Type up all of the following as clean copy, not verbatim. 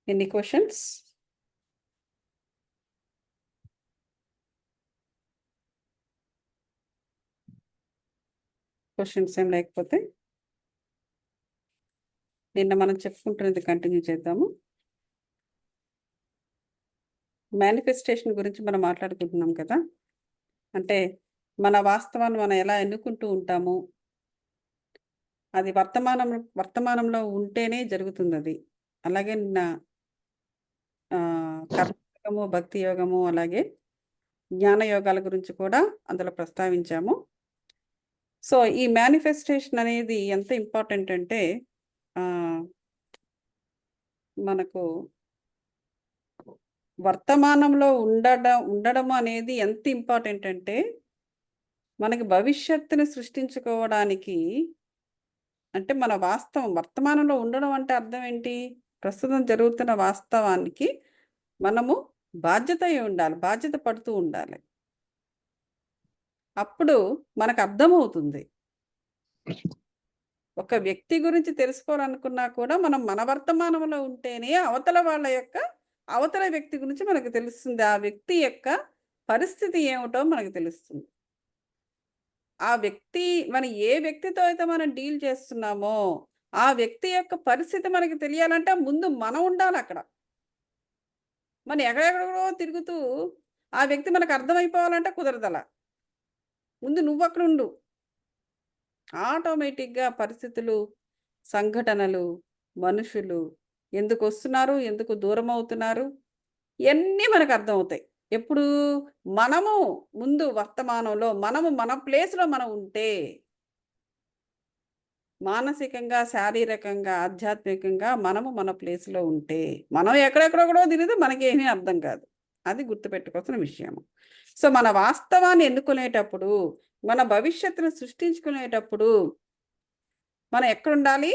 Any questions? Questions ఏం లేకపోతే నిన్న మనం చెప్పుకుంటున్నది కంటిన్యూ చేద్దాము. మేనిఫెస్టేషన్ గురించి మనం మాట్లాడుకుంటున్నాం కదా. అంటే మన వాస్తవాన్ని మనం ఎలా ఎన్నుకుంటూ ఉంటాము, అది వర్తమానంలో ఉంటేనే జరుగుతుంది అది. అలాగే నిన్న కర్మయోగము, భక్తి యోగము, అలాగే జ్ఞాన యోగాల గురించి కూడా అందులో ప్రస్తావించాము. సో ఈ మేనిఫెస్టేషన్ అనేది ఎంత ఇంపార్టెంట్ అంటే మనకు వర్తమానంలో ఉండడం అనేది ఎంత ఇంపార్టెంట్ అంటే మనకి భవిష్యత్తుని సృష్టించుకోవడానికి, అంటే మన వర్తమానంలో ఉండడం అంటే అర్థం ఏంటి? ప్రస్తుతం జరుగుతున్న వాస్తవానికి మనము బాధ్యత పడుతూ ఉండాలి. అప్పుడు మనకు అర్థమవుతుంది. ఒక వ్యక్తి గురించి తెలుసుకోవాలనుకున్నా కూడా మనం మన వర్తమానంలో ఉంటేనే అవతల వ్యక్తి గురించి మనకు తెలుస్తుంది. ఆ వ్యక్తి యొక్క పరిస్థితి ఏమిటో మనకు తెలుస్తుంది. ఆ వ్యక్తి మనం ఏ వ్యక్తితో అయితే మనం డీల్ చేస్తున్నామో ఆ వ్యక్తి యొక్క పరిస్థితి మనకి తెలియాలంటే ముందు మనం ఉండాలి అక్కడ. మనం ఎక్కడెక్కడో తిరుగుతూ ఆ వ్యక్తి మనకు అర్థమైపోవాలంటే కుదరదలా. ముందు నువ్వు అక్కడ ఉండు. ఆటోమేటిక్గా పరిస్థితులు, సంఘటనలు, మనుషులు ఎందుకు వస్తున్నారు, ఎందుకు దూరం అవుతున్నారు, ఇవన్నీ మనకు అర్థమవుతాయి. ఎప్పుడు మనము ముందు వర్తమానంలో మన ప్లేస్లో మనం ఉంటే, మానసికంగా, శారీరకంగా, ఆధ్యాత్మికంగా మనము మన ప్లేస్లో ఉంటే, మనం ఎక్కడెక్కడో తిరిగితే మనకేమీ అర్థం కాదు. అది గుర్తుపెట్టుకోవాల్సిన విషయము. సో మన వాస్తవాన్ని ఎన్నుకునేటప్పుడు, మన భవిష్యత్తును సృష్టించుకునేటప్పుడు మనం ఎక్కడుండాలి?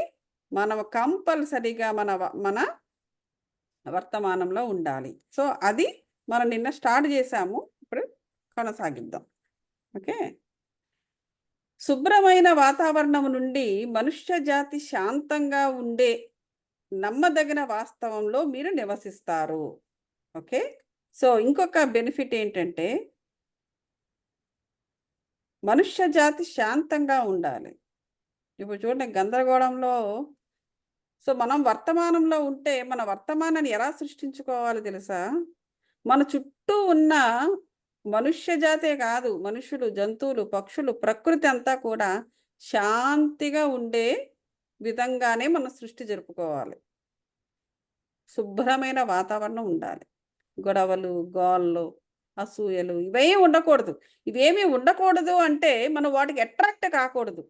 మనం కంపల్సరీగా మన వర్తమానంలో ఉండాలి. సో అది మనం నిన్న స్టార్ట్ చేసాము, ఇప్పుడు కొనసాగిద్దాం. ఓకే. శుభ్రమైన వాతావరణం నుండి మనుష్య జాతి శాంతంగా ఉండే నమ్మదగిన వాస్తవంలో మీరు నివసిస్తారు. ఓకే. సో ఇంకొక బెనిఫిట్ ఏంటంటే మనుష్య జాతి శాంతంగా ఉండాలి. ఇప్పుడు చూడండి, గందరగోళంలో సో మనం వర్తమానంలో ఉంటే మన వర్తమానాన్ని ఎలా సృష్టించుకోవాలి తెలుసా? మన చుట్టూ ఉన్న మనుష్య జాతే కాదు, మనుషులు, జంతువులు, పక్షులు, ప్రకృతి అంతా కూడా శాంతిగా ఉండే విధంగానే మనం సృష్టి జరుపుకోవాలి. శుభ్రమైన వాతావరణం ఉండాలి. గొడవలు, గోళ్ళు, అసూయలు ఇవేమీ ఉండకూడదు. ఇవేమీ ఉండకూడదు అంటే మనం వాటికి అట్రాక్ట్ కాకూడదు.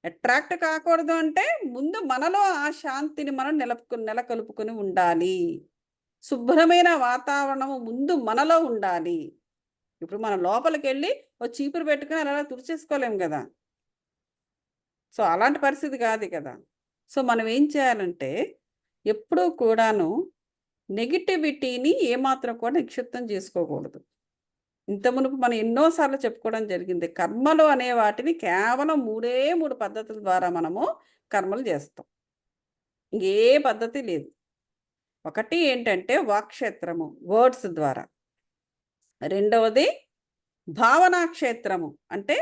అట్రాక్ట్ కాకూడదు అంటే ముందు మనలో ఆ శాంతిని మనం నెలకొల్పుకొని ఉండాలి. శుభ్రమైన వాతావరణం ముందు మనలో ఉండాలి. ఇప్పుడు మనం లోపలికి వెళ్ళి ఓ చీపురు పెట్టుకుని అలా తుడిచేసుకోలేము కదా. సో అలాంటి పరిస్థితి కాదు కదా. సో మనం ఏం చేయాలంటే ఎప్పుడూ కూడాను నెగిటివిటీని ఏమాత్రం కూడా నిక్షిప్తం చేసుకోకూడదు. ఇంత మునుపు మనం ఎన్నోసార్లు చెప్పుకోవడం జరిగింది. కర్మలు అనే వాటిని కేవలం 3 పద్ధతుల ద్వారా మనము కర్మలు చేస్తాం. ఇంకే పద్ధతి లేదు. ఒకటి ఏంటంటే వాక్క్షేత్రము, వర్డ్స్ ద్వారా. రెండవది భావనా క్షేత్రము, అంటే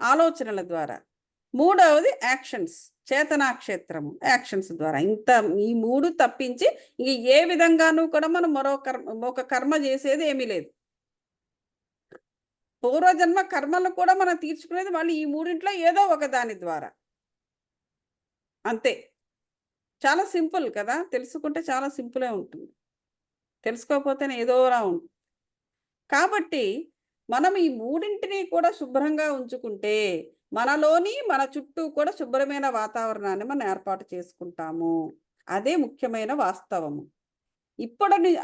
ఆలోచనల ద్వారా. మూడవది యాక్షన్స్, చేతనా క్షేత్రము, యాక్షన్స్ ద్వారా. ఈ 3 తప్పించి ఇంక ఏ విధంగానూ కూడా మనం ఒక కర్మ చేసేది ఏమీ లేదు. పూర్వజన్మ కర్మలు కూడా మనం తీర్చుకునేది మళ్ళీ ఈ 3 ఏదో ఒక దాని ద్వారా. అంతే. చాలా సింపుల్ కదా. తెలుసుకుంటే చాలా సింపులే ఉంటుంది. తెలుసుకోకపోతేనే ఏదోలా ఉంటుంది. కాబట్టి మనం ఈ 3 కూడా శుభ్రంగా ఉంచుకుంటే మనలోని మన చుట్టూ కూడా శుభ్రమైన వాతావరణాన్ని మనం ఏర్పాటు చేసుకుంటాము. అదే ముఖ్యమైన వాస్తవము.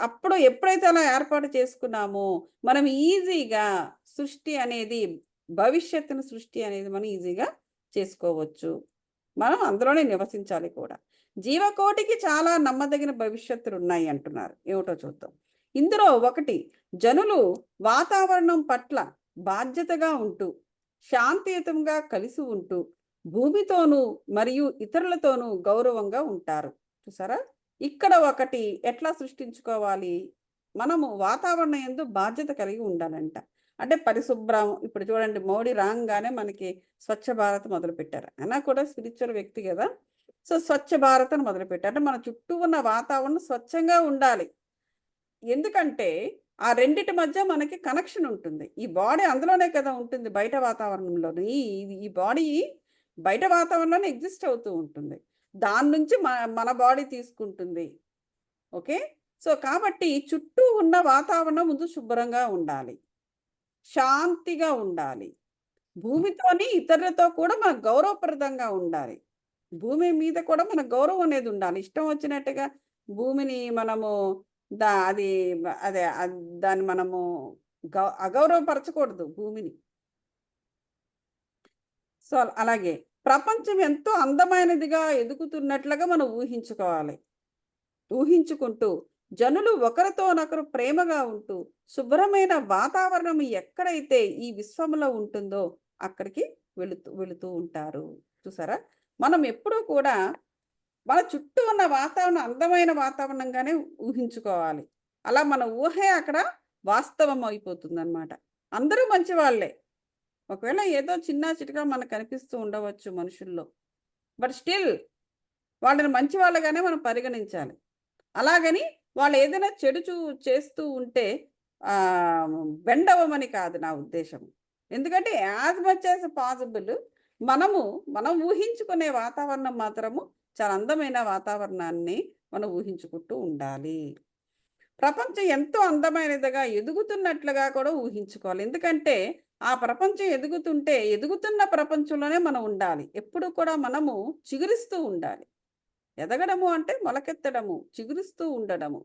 అప్పుడు ఎప్పుడైతే అలా ఏర్పాటు చేసుకున్నామో మనం ఈజీగా భవిష్యత్తును సృష్టి అనేది మనం ఈజీగా చేసుకోవచ్చు. మనం అందులోనే నివసించాలి కూడా. జీవకోటికి చాలా నమ్మదగిన భవిష్యత్తులు ఉన్నాయి అంటున్నారు. ఏమిటో చూద్దాం. ఇందులో ఒకటి, జనులు వాతావరణం పట్ల బాధ్యతగా ఉంటూ శాంతియుతంగా కలిసి ఉంటూ భూమితోనూ మరియు ఇతరులతోనూ గౌరవంగా ఉంటారు. చూసారా? ఇక్కడ ఒకటి ఎట్లా సృష్టించుకోవాలి, మనము వాతావరణం యందు బాధ్యత కలిగి ఉండాలంట. అంటే పరిశుభ్రం. ఇప్పుడు చూడండి, మోడీ రాంగానే మనకి స్వచ్ఛ భారత్ మొదలుపెట్టారు. ఆయన కూడా స్పిరిచువల్ వ్యక్తి కదా. సో స్వచ్ఛ భారత్ అని మొదలుపెట్టారు. అంటే మన చుట్టూ ఉన్న వాతావరణం స్వచ్ఛంగా ఉండాలి. ఎందుకంటే ఆ రెండిటి మధ్య మనకి కనెక్షన్ ఉంటుంది. ఈ బాడీ అందులోనే కదా ఉంటుంది, బయట వాతావరణంలోని. ఈ బాడీ బయట వాతావరణంలోనే ఎగ్జిస్ట్ అవుతూ ఉంటుంది. దాని నుంచి మన బాడీ తీసుకుంటుంది. ఓకే. సో కాబట్టి చుట్టూ ఉన్న వాతావరణం ముందు శుభ్రంగా ఉండాలి, శాంతిగా ఉండాలి. భూమితోని ఇతరులతో కూడా మన గౌరవప్రదంగా ఉండాలి. భూమి మీద కూడా మన గౌరవం అనేది ఉండాలి. ఇష్టం వచ్చినట్టుగా భూమిని మనము అది అదే దాన్ని మనము అగౌరవపరచకూడదు భూమిని. సో అలాగే ప్రపంచం ఎంతో అందమైనదిగా ఎదుగుతున్నట్లుగా మనం ఊహించుకోవాలి. ఊహించుకుంటూ జనులు ఒకరితోనొకరు ప్రేమగా ఉంటూ శుభ్రమైన వాతావరణం ఎక్కడైతే ఈ విశ్వంలో ఉంటుందో అక్కడికి వెళుతూ ఉంటారు. చూసారా, మనం ఎప్పుడూ కూడా మన చుట్టూ ఉన్న వాతావరణం అందమైన వాతావరణంగానే ఊహించుకోవాలి. అలా మన ఊహే అక్కడ వాస్తవం అయిపోతుంది అనమాట. అందరూ మంచి వాళ్ళే. ఒకవేళ ఏదో చిన్న చిటకా మనకు కనిపిస్తూ ఉండవచ్చు మనుషుల్లో, బట్ స్టిల్ వాళ్ళని మంచి వాళ్ళగానే మనం పరిగణించాలి. అలాగని వాళ్ళు ఏదైనా చెడు చేస్తూ ఉంటే బెండ్ అవ్వమని కాదు నా ఉద్దేశం. ఎందుకంటే యాజ్ మచ్ యాజ్ పాసిబుల్ మనం ఊహించుకునే వాతావరణం మాత్రము చాలా అందమైన వాతావరణాన్ని మనం ఊహించుకుంటూ ఉండాలి. ప్రపంచం ఎంతో అందమైనదిగా ఎదుగుతున్నట్లుగా కూడా ఊహించుకోవాలి. ఎందుకంటే ఆ ప్రపంచం ఎదుగుతుంటే ఎదుగుతున్న ప్రపంచంలోనే మనం ఉండాలి. ఎప్పుడు కూడా మనము చిగురిస్తూ ఉండాలి. ఎదగడము అంటే మొలకెత్తడము, చిగురిస్తూ ఉండడము.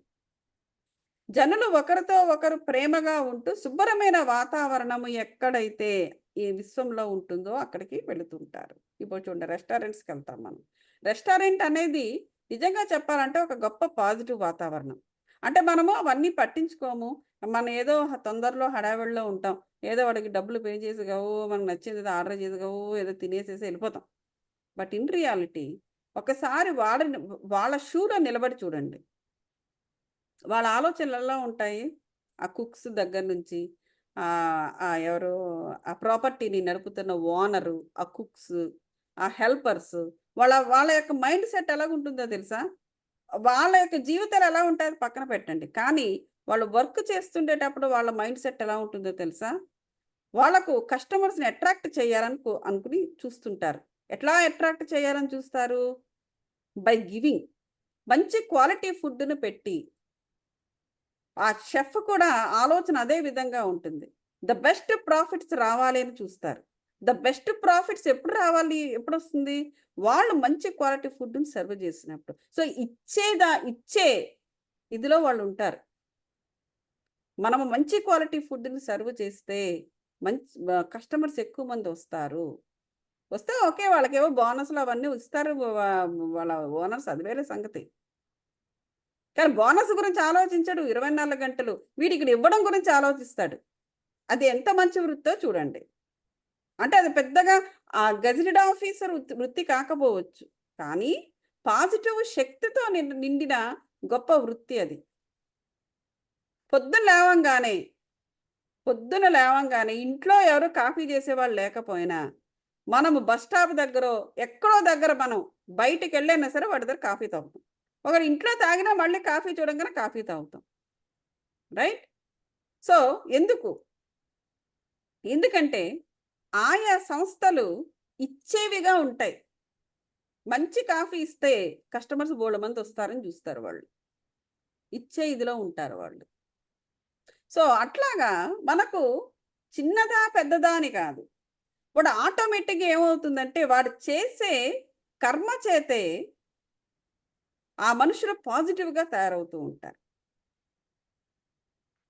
జనులు ఒకరితో ఒకరు ప్రేమగా ఉంటూ శుభ్రమైన వాతావరణము ఎక్కడైతే ఈ విశ్వంలో ఉంటుందో అక్కడికి వెళుతుంటారు. ఇప్పుడు చూడండి, రెస్టారెంట్స్కి వెళ్తాం మనం. రెస్టారెంట్ అనేది నిజంగా చెప్పాలంటే ఒక గొప్ప పాజిటివ్ వాతావరణం. అంటే మనము అవన్నీ పట్టించుకోము. మనం ఏదో తొందరలో హడావిడిలో ఉంటాం. ఏదో వాడికి డబ్బులు పే చేసి గవో మనకు నచ్చింది ఏదో ఆర్డర్ చేసి గవో ఏదో తినేసేసి వెళ్ళిపోతాం. బట్ ఇన్ రియాలిటీ ఒకసారి వాళ్ళ షూలో నిలబడి చూడండి. వాళ్ళ ఆలోచనలు ఎలా ఉంటాయి? ఆ కుక్స్ దగ్గర నుంచి ఎవరు ఆ ప్రాపర్టీని నడుపుతున్న ఓనరు, ఆ కుక్స్, ఆ హెల్పర్స్, వాళ్ళ యొక్క మైండ్ సెట్ ఎలాగుంటుందో తెలుసా? వాళ్ళ యొక్క జీవితాలు ఎలా ఉంటాయో పక్కన పెట్టండి. కానీ వాళ్ళు వర్క్ చేస్తుండేటప్పుడు వాళ్ళ మైండ్ సెట్ ఎలా ఉంటుందో తెలుసా? వాళ్ళకు కస్టమర్స్‌ని అట్రాక్ట్ చేయాలని అనుకుని చూస్తుంటారు. ఎట్లా అట్రాక్ట్ చేయాలని చూస్తారు? By giving. మంచి క్వాలిటీ ఫుడ్‌ని పెట్టి, ఆ షెఫ్ కూడా ఆలోచన అదే విధంగా ఉంటుంది. ద బెస్ట్ ప్రాఫిట్స్ రావాలి అని చూస్తారు. ద బెస్ట్ ప్రాఫిట్స్ ఎప్పుడు రావాలి? ఎప్పుడొస్తుంది? వాళ్ళు మంచి క్వాలిటీ ఫుడ్‌ని సర్వ్ చేసినప్పుడు. సో ఇచ్చే ఇదిలో వాళ్ళుంటారు. మనము మంచి క్వాలిటీ ఫుడ్‌ని సర్వ్ చేస్తే కస్టమర్స్ ఎక్కువ మంది వస్తారు. వస్తే ఓకే. వాళ్ళకేవో బోనస్‌లు అవన్నీ ఇస్తారు. వాళ్ళ ఓనర్స్, అది వేరే సంగతి. కానీ బోనస్ గురించి ఆలోచించడు 24 గంటలు. వీడిక్కడ ఇవ్వడం గురించి ఆలోచిస్తాడు. అది ఎంత మంచి వృత్తో చూడండి. అంటే అది పెద్దగా గెజిటెడ్ ఆఫీసర్ వృత్తి కాకపోవచ్చు. కానీ పాజిటివ్ శక్తితో నిండిన గొప్ప వృత్తి అది. పొద్దున లేవంగానే ఇంట్లో ఎవరు కాఫీ చేసేవాళ్ళు లేకపోయినా, మనము బస్ స్టాప్ దగ్గరో, ఎక్కడో దగ్గర మనం బయటికెళ్ళైనా సరే వాడి దగ్గర కాఫీ తాగుతాం. ఒకడు ఇంట్లో తాగినా మళ్ళీ కాఫీ చూడంగానే కాఫీ తాగుతాం. రైట్? సో ఎందుకంటే ఆయా సంస్థలు ఇచ్చేవిగా ఉంటాయి. మంచి కాఫీ ఇస్తే కస్టమర్స్ బోలెడుమంది వస్తారని చూస్తారు వాళ్ళు. ఇచ్చే ఇదిలో ఉంటారు వాళ్ళు. సో అట్లాగా మనకు చిన్నదా, పెద్దదా అని కాదు. వాడు ఆటోమేటిక్‌గా ఏమవుతుందంటే వాడు చేసే కర్మ చేతే ఆ మనుషులు పాజిటివ్‌గా తయారవుతూ ఉంటారు.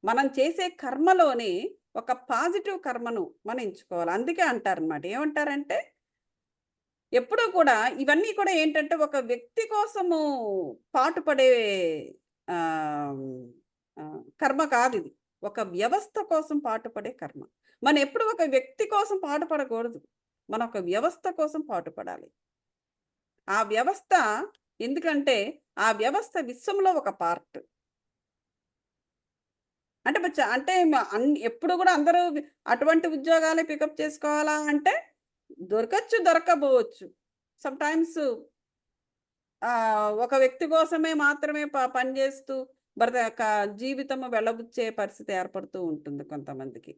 మనం చేసే కర్మలోనే ఒక పాజిటివ్ కర్మను మనం ఎంచుకోవాలి. అందుకే అంటారనమాట. ఏమంటారంటే ఎప్పుడూ కూడా ఇవన్నీ కూడా ఏంటంటే ఒక వ్యక్తి కోసము పాటుపడే ఆహ్, కర్మ కాదిది. ఒక వ్యవస్థ కోసం పాటుపడే కర్మ. మనం ఎప్పుడు ఒక వ్యక్తి కోసం పాటుపడకూడదు. మనం ఒక వ్యవస్థ కోసం పాటుపడాలి. ఆ వ్యవస్థ ఎందుకంటే ఆ వ్యవస్థ విశ్వంలో ఒక పార్ట్. అంటే అంటే ఎప్పుడు కూడా అందరూ అటువంటి ఉద్యోగాలే పికప్ చేసుకోవాలా అంటే దొరకచ్చు, దొరక్కపోవచ్చు. సమ్‌టైమ్స్ ఒక వ్యక్తి కోసమే మాత్రమే పని చేస్తూ జీవితం వెళ్ళబుచ్చే పరిస్థితి ఏర్పడుతూ ఉంటుంది కొంతమందికి.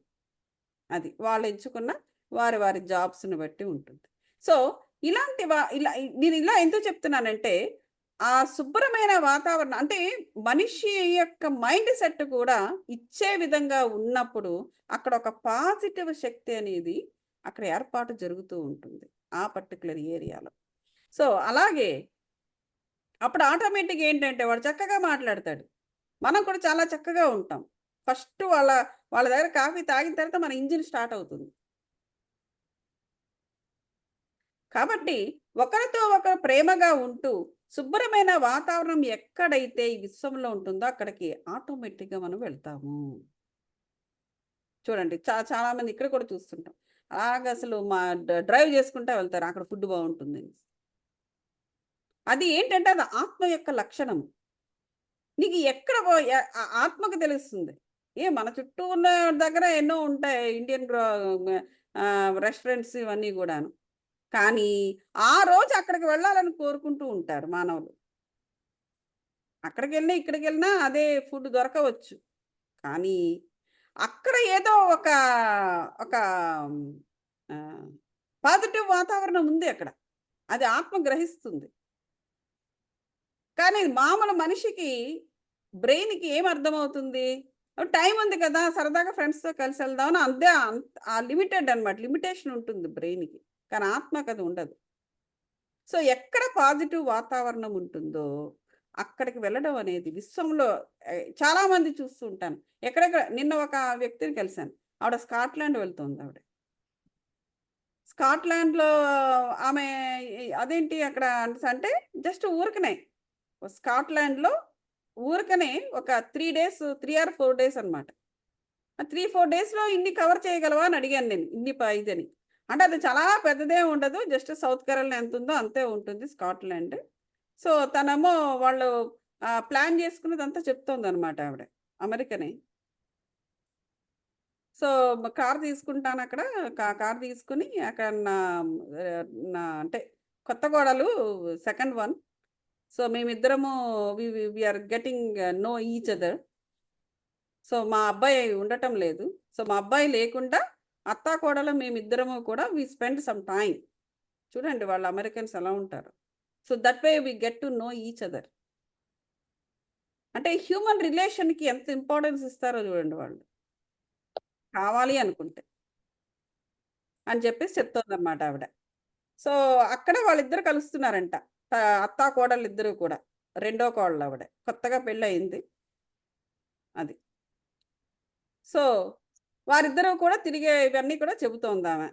అది. వాళ్ళు ఎంచుకున్న వారి వారి జాబ్స్‌ని బట్టి ఉంటుంది. సో, ఇలాంటి నేను ఇలా ఎందుకు చెప్తున్నానంటే, ఆ శుభ్రమైన వాతావరణం అంటే మనిషి యొక్క మైండ్ సెట్ కూడా ఇచ్చే విధంగా ఉన్నప్పుడు, అక్కడ ఒక పాజిటివ్ శక్తి అనేది అక్కడ ఏర్పాటు జరుగుతూ ఉంటుంది. ఆ పర్టిక్యులర్ ఏరియాలో. సో, అలాగే అప్పుడు ఆటోమేటిక్‌గా ఏంటంటే వాడు చక్కగా మాట్లాడతాడు. మనం కూడా చాలా చక్కగా ఉంటాం. ఫస్ట్ వాళ్ళ దగ్గర కాఫీ తాగిన తర్వాత మన ఇంజిన్ స్టార్ట్ అవుతుంది. కాబట్టి ఒకరితో ఒకరు ప్రేమగా ఉంటూ, శుభ్రమైన వాతావరణం ఎక్కడైతే ఈ విశ్వంలో ఉంటుందో అక్కడికి ఆటోమేటిక్‌గా మనం వెళ్తాము. చూడండి చాలామంది ఇక్కడ కూడా చూస్తుంటాం. అలాగ అసలు మా డ్రైవ్ చేసుకుంటా వెళ్తారు. అక్కడ ఫుడ్ బావుంటుందని. అది ఏంటంటే అది ఆత్మ యొక్క లక్షణం. నీకు ఎక్కడ ఆత్మకు తెలుస్తుంది. మన చుట్టూ ఉన్న దగ్గర ఎన్నో ఉంటాయి ఇండియన్ రెస్టారెంట్స్ ఇవన్నీ గూడాను. కానీ, ఆ రోజు అక్కడికి వెళ్ళాలని కోరుకుంటూ ఉంటారు మానవులు. అక్కడికెళ్ళినా, ఇక్కడికెళ్ళినా అదే ఫుడ్ దొరకవచ్చు. కానీ, అక్కడ ఏదో ఒక ఆహ్, పాజిటివ్ వాతావరణం ఉంది అక్కడ. అది ఆత్మ గ్రహిస్తుంది. కానీ మామూలు మనిషికి బ్రెయిన్‌కి ఏం అర్థమవుతుంది? టైమ్ ఉంది కదా! సరదాగా ఫ్రెండ్స్‌తో కలిసి వెళ్దాం అని అంతే ఆ లిమిటెడ్ అన్నమాట. లిమిటేషన్ ఉంటుంది బ్రెయిన్‌కి. కానీ ఆత్మకది ఉండదు. సో, ఎక్కడ పాజిటివ్ వాతావరణం ఉంటుందో, అక్కడికి వెళ్ళడం అనేది విశ్వంలో చాలామంది చూస్తూ ఉంటాను. నిన్న ఒక వ్యక్తిని కలిసాను. ఆవిడ స్కాట్లాండ్ వెళ్తుందావిడ. స్కాట్లాండ్‌లో ఆమె అదేంటి అక్కడ అంటే జస్ట్ ఊరకనే. స్కాట్లాండ్‌లో ఊరకనే ఒక 3 డేస్ 3 ఆర్ 4 డేస్ అన్నమాట. ఆ 3, 4 డేస్‌లో ఇన్ని కవర్ చేయగలవా అని అడిగాను నేను. ఇదని. అంటే అది చాలా పెద్దదేం ఉండదు. జస్ట్ సౌత్ కేరళలో ఎంతుందో అంతే ఉంటుంది స్కాట్లాండ్. సో, తనేమో వాళ్ళు ప్లాన్ చేసుకున్నదంతా చెప్తోందనమాట ఆవిడ. అమెరికనే. సో, కార్ తీసుకుంటానక్కడ. కార్ తీసుకొని అక్కడ అంటే కొత్త కోడలు సెకండ్ వన్. సో, మేమిద్దరము we we we are getting know each other. So, మా అబ్బాయి ఉండటం లేదు. సో, మా అబ్బాయి లేకుండా అత్తాకోడలు మేమిద్దరము కూడా వి స్పెండ్ సమ్ టైమ్. చూడండి వాళ్ళు అమెరికన్స్ ఎలా ఉంటారో. So, that way we get to know each other. అంటే హ్యూమన్ రిలేషన్‌కి ఎంత ఇంపార్టెన్స్ ఇస్తారో చూడండి వాళ్ళు. కావాలి అనుకుంటే. అని చెప్పేసి చెప్తోందనమాట ఆవిడ. సో, అక్కడ వాళ్ళిద్దరు కలుస్తున్నారంట. అత్తా, కోడళ్ళిద్దరూ కూడా. రెండో కోడలావిడ. కొత్తగా పెళ్లయింది. అది. సో, వారిద్దరూ కూడా తిరిగే ఇవన్నీ కూడా చెబుతోందామె.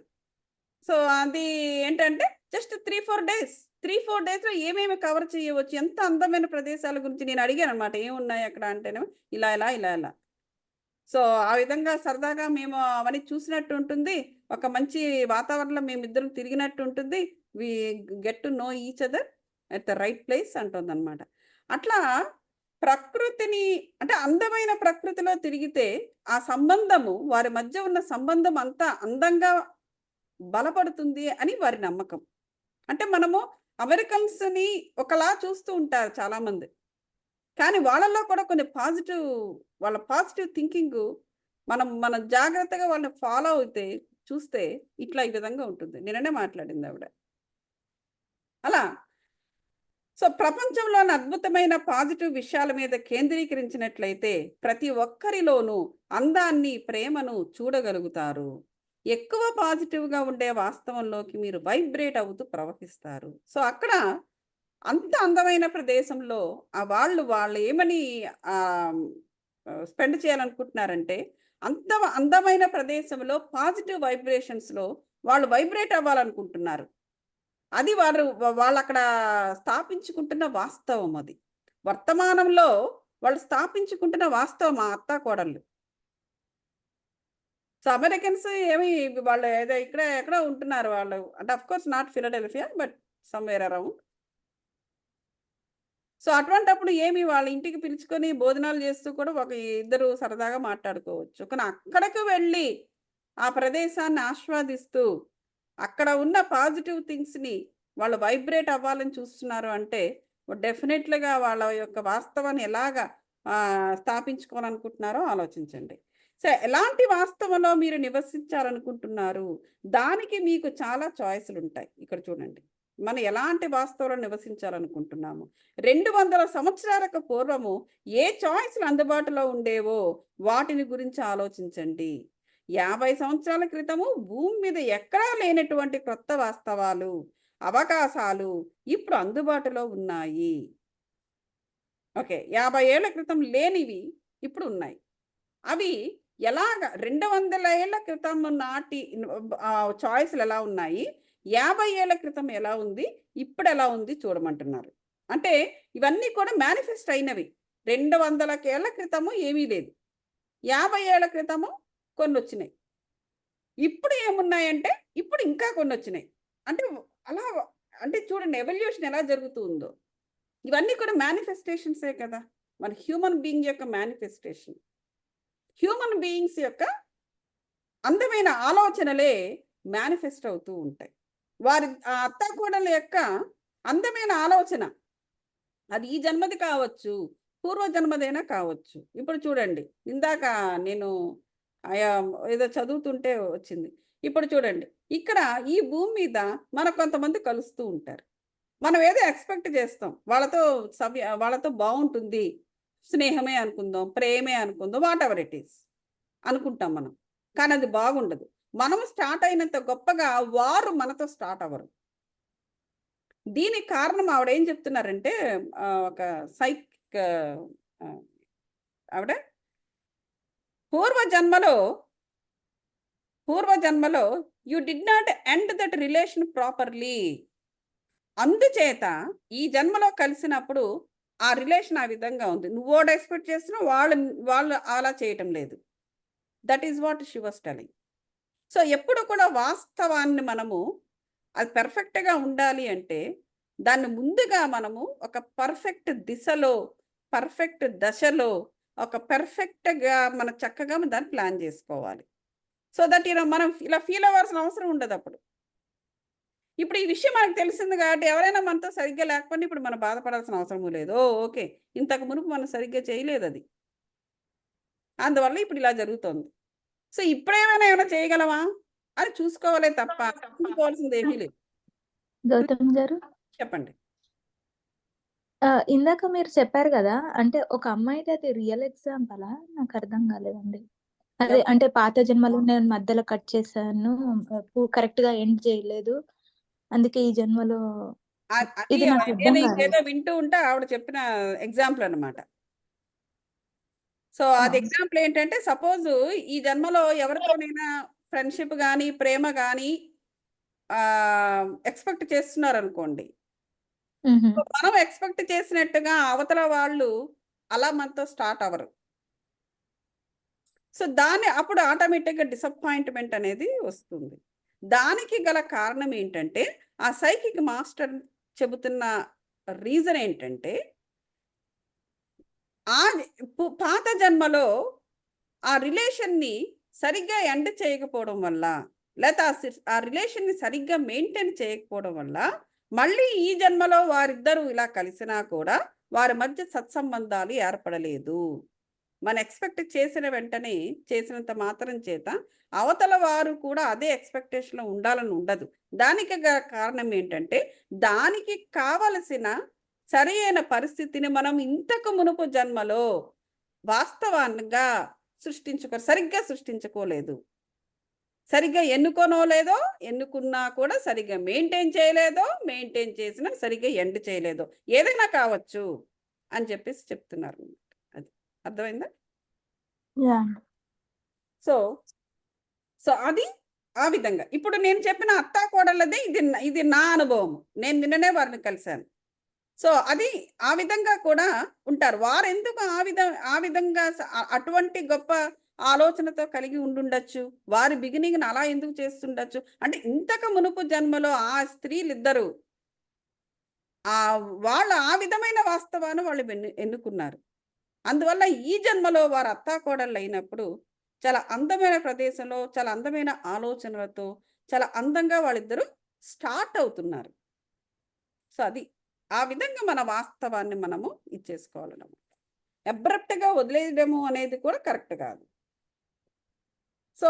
సో, అది ఏంటంటే జస్ట్ 3, 4 డేస్. 3, 4 డేస్‌లో ఏమేమి కవర్ చేయవచ్చు? ఎంత అందమైన ప్రదేశాల గురించి నేను అడిగాననమాట. ఏమున్నాయి అక్కడ అంటేనేమో ఇలా. సో, ఆ విధంగా సరదాగా మేము అవన్నీ చూసినట్టు ఉంటుంది. ఒక మంచి వాతావరణంలో మేమిద్దరం తిరిగినట్టు ఉంటుంది. We get to know each other at the right place అంటుందనమాట. అట్లా ప్రకృతిని అంటే అందమైన ప్రకృతిలో తిరిగితే ఆ సంబంధము వారి మధ్య ఉన్న సంబంధం అంతా అందంగా బలపడుతుంది అని వారి నమ్మకం. అంటే మనము అమెరికన్స్‌ని ఒకలా చూస్తూ ఉంటారు చాలామంది. కానీ వాళ్ళలో కూడా కొన్ని వాళ్ళ పాజిటివ్ థింకింగు మనం జాగ్రత్తగా వాళ్ళని ఫాలో అవుతే చూస్తే ఈ విధంగా ఉంటుంది. నిన్ననే మాట్లాడిందావిడ. అలా సో, ప్రపంచంలోని అద్భుతమైన పాజిటివ్ విషయాల మీద కేంద్రీకరించినట్లయితే ప్రతి ఒక్కరిలోనూ అందాన్ని, ప్రేమను చూడగలుగుతారు. ఎక్కువ పాజిటివ్‌గా ఉండే వాస్తవంలోకి మీరు వైబ్రేట్ అవుతూ ప్రవహిస్తారు. సో, అక్కడ అంత అందమైన ప్రదేశంలో వాళ్ళు ఏమని ఆహ్, స్పెండ్ చేయాలనుకుంటున్నారంటే, అంత అందమైన ప్రదేశంలో పాజిటివ్ వైబ్రేషన్స్‌లో వాళ్ళు వైబ్రేట్ అవ్వాలనుకుంటున్నారు. అది వాళ్ళక్కడ స్థాపించుకుంటున్న వాస్తవం అది. వర్తమానంలో వాళ్ళు స్థాపించుకుంటున్న వాస్తవం ఆ అత్తాకోడళ్ళు. సో, అమెరికన్స్ ఏమి వాళ్ళు ఏదో ఎక్కడో ఉంటున్నారు వాళ్ళు. అంటే of course not Philadelphia but somewhere around. So అటువంటప్పుడు ఏమి వాళ్ళ ఇంటికి పిలుచుకొని భోజనాలు చేస్తూ కూడా ఒక ఇద్దరు సరదాగా మాట్లాడుకోవచ్చు. కానీ అక్కడికి వెళ్ళి ఆ ప్రదేశాన్ని ఆస్వాదిస్తూ అక్కడ ఉన్న పాజిటివ్ థింగ్స్‌ని వాళ్ళు వైబ్రేట్ అవ్వాలని చూస్తున్నారు అంటే డెఫినెట్‌లీగా వాళ్ళ యొక్క వాస్తవాన్ని ఎలాగా స్థాపించుకోవాలనుకుంటున్నారో ఆలోచించండి. సో ఎలాంటి వాస్తవంలో మీరు నివసించాలనుకుంటున్నారు? దానికి మీకు చాలా చాయిస్‌లుంటాయి. ఇక్కడ చూడండి. మనం ఎలాంటి వాస్తవంలో నివసించాలనుకుంటున్నాము? 200 సంవత్సరాలకు పూర్వము ఏ చాయిస్‌లు అందుబాటులో ఉండేవో వాటిని గురించి ఆలోచించండి. 50 సంవత్సరాల క్రితము భూమి మీద ఎక్కడా లేనటువంటి కొత్త వాస్తవాలు, అవకాశాలు ఇప్పుడు అందుబాటులో ఉన్నాయి. ఓకే. 50 ఏళ్ల క్రితం లేనివి ఇప్పుడు ఉన్నాయి. అవి ఎలాగా 200 ఏళ్ల క్రితం నాటి చాయిస్‌లు ఎలా ఉన్నాయి? 50 ఏళ్ల క్రితం ఎలా ఉంది? ఇప్పుడెలా ఉంది చూడమంటున్నారు. అంటే ఇవన్నీ కూడా మేనిఫెస్ట్ అయినవి. 200 ఏళ్ల క్రితము ఏమీ లేదు. 50 ఏళ్ల క్రితము కొన్నొచ్చినాయి. ఇప్పుడు ఏమున్నాయంటే, ఇప్పుడు ఇంకా కొన్నొచ్చినాయి. అంటే అలా అంటే చూడండి ఎవల్యూషన్ ఎలా జరుగుతూ ఉందో. ఇవన్నీ కూడా మేనిఫెస్టేషన్సే కదా! మన హ్యూమన్ బీయింగ్ యొక్క మేనిఫెస్టేషన్. హ్యూమన్ బీయింగ్స్ యొక్క అందమైన ఆలోచనలే మేనిఫెస్ట్ అవుతూ ఉంటాయి. వారి అత్తాకోడళ్ళ యొక్క అందమైన ఆలోచన అది ఈ జన్మది కావచ్చు, పూర్వ జన్మదైనా కావచ్చు. ఇప్పుడు చూడండి, ఇందాక నేను ఆయా ఏదో చదువుతుంటే వచ్చింది. ఇప్పుడు చూడండి, ఇక్కడ ఈ భూమి మీద మనకు కొంతమంది కలుస్తూ ఉంటారు. మనం ఏదో ఎక్స్‌పెక్ట్ చేస్తాం. వాళ్ళతో బావుంటుంది. స్నేహమే అనుకుందాం, ప్రేమే అనుకుందాం, వాటెవర్ ఇట్ ఈస్ అనుకుంటాం మనం. కానీ అది బాగుండదు. మనం స్టార్ట్ అయినంత గొప్పగా వారు మనతో స్టార్ట్ అవ్వరు. దీనికి కారణం ఆవిడేం చెప్తున్నారంటే ఒక సైక్ ఆహ్, ఆవిడ పూర్వ జన్మలో, పూర్వ జన్మలో you did not end that relation properly. అందుచేత ఈ జన్మలో కలిసినప్పుడు ఆ రిలేషన్ ఆ విధంగా ఉంది. నువ్వోటి ఎక్స్‌పెక్ట్ చేస్తున్నావు. వాళ్ళు అలా చేయటం లేదు. That is what she was telling. So, ఎప్పుడు కూడా వాస్తవాన్ని మనము అది పెర్ఫెక్ట్‌గా ఉండాలి అంటే, దాన్ని ముందుగా మనము ఒక పర్ఫెక్ట్ దిశలో, పర్ఫెక్ట్ దశలో, ఒక పెర్ఫెక్ట్‌గా మనం చక్కగా దాన్ని ప్లాన్ జేసుకోవాలి. సో దట్ మనం ఇలా ఫీల్ అవ్వాల్సిన అవసరం ఉండదప్పుడు. ఇప్పుడు ఈ విషయం మనకు తెలిసింది కాబట్టి ఎవరైనా మనతో సరిగ్గా లేకపోయినా ఇప్పుడు మనం బాధపడాల్సిన అవసరము లేదు. ఓహ్! ఓకే. ఇంతకు మునుపు మనం సరిగ్గా చేయలేదది. అందువల్ల ఇప్పుడు ఇలా జరుగుతోంది. సో, ఏమైనా చేయగలమా? అని చూసుకోవాలే తప్ప చూసుకోవాల్సిందేమీ లేదు. గౌతమ్ గారు, చెప్పండి. ఇందాక మీరు చెప్పారు గదా! అంటే ఒక అమ్మాయిది అది రియల్ ఎగ్జాంపలా? నాకర్థం కాలేదండి. అదే ఎవ్ అంటే పాత జన్మలో నేను మధ్యలో కట్ చేశాను. కరెక్ట్‌గా ఎండ్ చేయలేదు. అందుకే ఈ జన్మలో అది ఇది నాకు అర్థం నేను కాలేదు. ఇంకేదో వింటూ ఉంటే ఆవిడ చెప్పిన ఎగ్జాంపుల్ అన్నమాట. సో, ఆ! అది ఎగ్జాంపుల్ ఏంటంటే సపోజు ఈ జన్మలో ఎవరితోనైనా ఫ్రెండ్‌షిప్ గాని, ప్రేమ గాని ఎక్స్‌పెక్ట్ చేస్తున్నారనుకోండి. హుహు. సో, మనం ఎక్స్‌పెక్ట్ చేసినట్టుగా అవతల వాళ్ళు అలా మనతో స్టార్ట్ అవ్వరు. సో, అప్పుడు ఆటోమేటిక్‌గా డిసప్పాయింట్‌మెంట్ అనేది వస్తుంది. దానికి గల కారణం ఏంటంటే, ఆ సైకిక్ మాస్టర్ చెబుతున్న రీజన్ ఏంటంటే, ఆది పాత జన్మలో ఆ రిలేషన్‌ని సరిగ్గా ఎండ్ చేయకపోవడం వల్ల, లేతే ఆ రిలేషన్‌ని సరిగ్గా మెయింటైన్ చేయకపోవడం వల్ల, మళ్ళీ ఈ జన్మలో వారిద్దరూ ఇలా కలిసినా కూడా, వారి మధ్య సత్సంబంధాలు ఏర్పడలేదు. మనం ఎక్స్‌పెక్ట్ చేసిన వెంటనే, చేసినంత మాత్రం చేత, అవతల వారు కూడా అదే ఎక్స్‌పెక్టేషన్‌లో ఉండాలని ఉండదు. దానికి కారణం ఏంటంటే, దానికి కావలసిన సరియైన పరిస్థితిని మనం ఇంతకు మునుపు జన్మలో వాస్తవంగా సరిగ్గా సృష్టించుకోలేదు. సరిగ్గా ఎన్నుకోనో లేదో, ఎన్నుకున్నా కూడా సరిగ్గా మెయింటైన్ చేయలేదో, మెయింటైన్ చేసినా సరిగ్గా ఎండ్ చేయలేదో. ఏదైనా కావచ్చు అని చెప్పేసి చెప్తున్నారు. అది. అర్థమైందా? యాహ్! సో, అది ఆ విధంగా. ఇప్పుడు నేను చెప్పిన అత్తాకోడళ్ళది ఇది నా అనుభవము. నేను నిన్ననే వారిని కలిసాను. సో, అది ఆ విధంగా కూడా ఉంటారు. వారెందుకు ఆ విధంగా అటువంటి గొప్ప ఆలోచనతో కలిగి ఉండుండొచ్చు. వారి బిగినింగ్‌ని అలా ఎందుకు చేస్తుండొచ్చు. అంటే ఇంతకు మునుపు జన్మలో ఆ స్త్రీలిద్దరూ వాళ్ళు ఆ విధమైన వాస్తవాన్ని వాళ్ళు ఎన్నుకున్నారు. అందువల్ల ఈ జన్మలో వారు అత్తాకోడళ్ళు అయినప్పుడు చాలా అందమైన ప్రదేశంలో, చాలా అందమైన ఆలోచనలతో, చాలా అందంగా వాళ్ళిద్దరూ స్టార్ట్ అవుతున్నారు. సో, అది. ఆ విధంగా మన వాస్తవాన్ని మనము ఇచ్చేసుకోవాలన్నమాట. అబ్రప్ట్‌గా వదిలేయడము అనేది కూడా కరెక్ట్ కాదు. సో,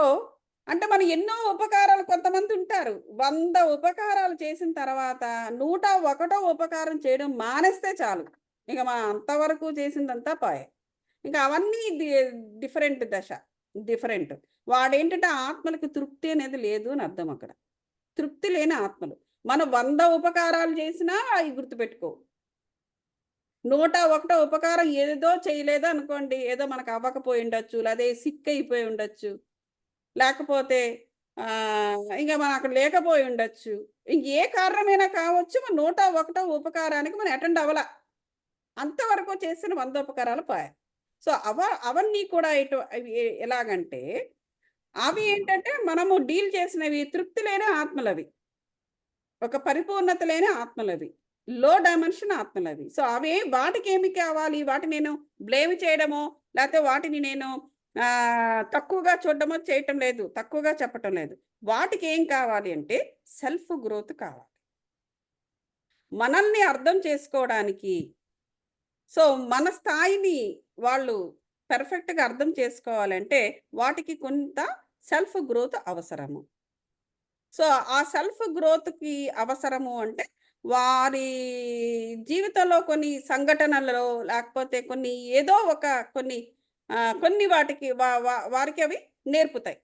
అంటే మనం ఎన్నో ఉపకారాలు కొంతమందుంటారు. 100 ఉపకారాలు చేసిన తర్వాత 101 ఉపకారం చేయడం మానేస్తే చాలు. ఇక మనం అంతవరకు చేసిందంతా పాయే. ఇంకా అవన్నీ డిఫరెంట్ దశ. డిఫరెంట్. వాడేంటంటే ఆత్మలకి తృప్తి అనేది లేదు అని అర్థం అక్కడ. తృప్తి లేని ఆత్మలు. మనం 100 ఉపకారాలు చేసినా అయి గుర్తుపెట్టుకోవు. 101 ఉపకారం ఏదో చేయలేదు అనుకోండి. ఏదో మనకు అవ్వకపోయుండొచ్చు. లేదా సిక్ అయిపోయి ఉండొచ్చు. లేకపోతే ఇంక మనం అక్కడ లేకపోయుండొచ్చు. ఇంక ఏ కారణమైనా కావచ్చు. మన 101 ఉపకారానికి మనం అటెండ్ అవ్వల. అంతవరకు చేసిన 100 ఉపకారాలు పాయే. సో, అవన్నీ కూడా అవి ఎలాగంటే, అవి ఏంటంటే మనము డీల్ చేసినవి తృప్తి లేని ఆత్మలవి. ఒక పరిపూర్ణత లేని ఆత్మలవి. Low dimension ఆత్మలవి. సో, వాటికేమి కావాలి? వాటిని నేను బ్లేమ్ చేయడమో, లేతే వాటిని నేను తక్కువగా చూడడమో చేయటం లేదు. తక్కువగా చెప్పటం లేదు. వాటికేం కావాలి అంటే సెల్ఫ్ గ్రోత్ కావాలి. మనల్ని అర్థం చేసుకోవడానికి సో, మన స్థాయిని వాళ్ళు పెర్ఫెక్ట్‌గా అర్థం చేసుకోవాలంటే, వాటికి కొంత సెల్ఫ్ గ్రోత్ అవసరము. సో, ఆ సెల్ఫ్ గ్రోత్‌కి అవసరము అంటే, వారి జీవితంలో కొన్ని సంఘటనలలో, లేకపోతే ఏదో ఒక కొన్ని కొన్ని వాటికి వారికి అవి నేర్పుతాయి.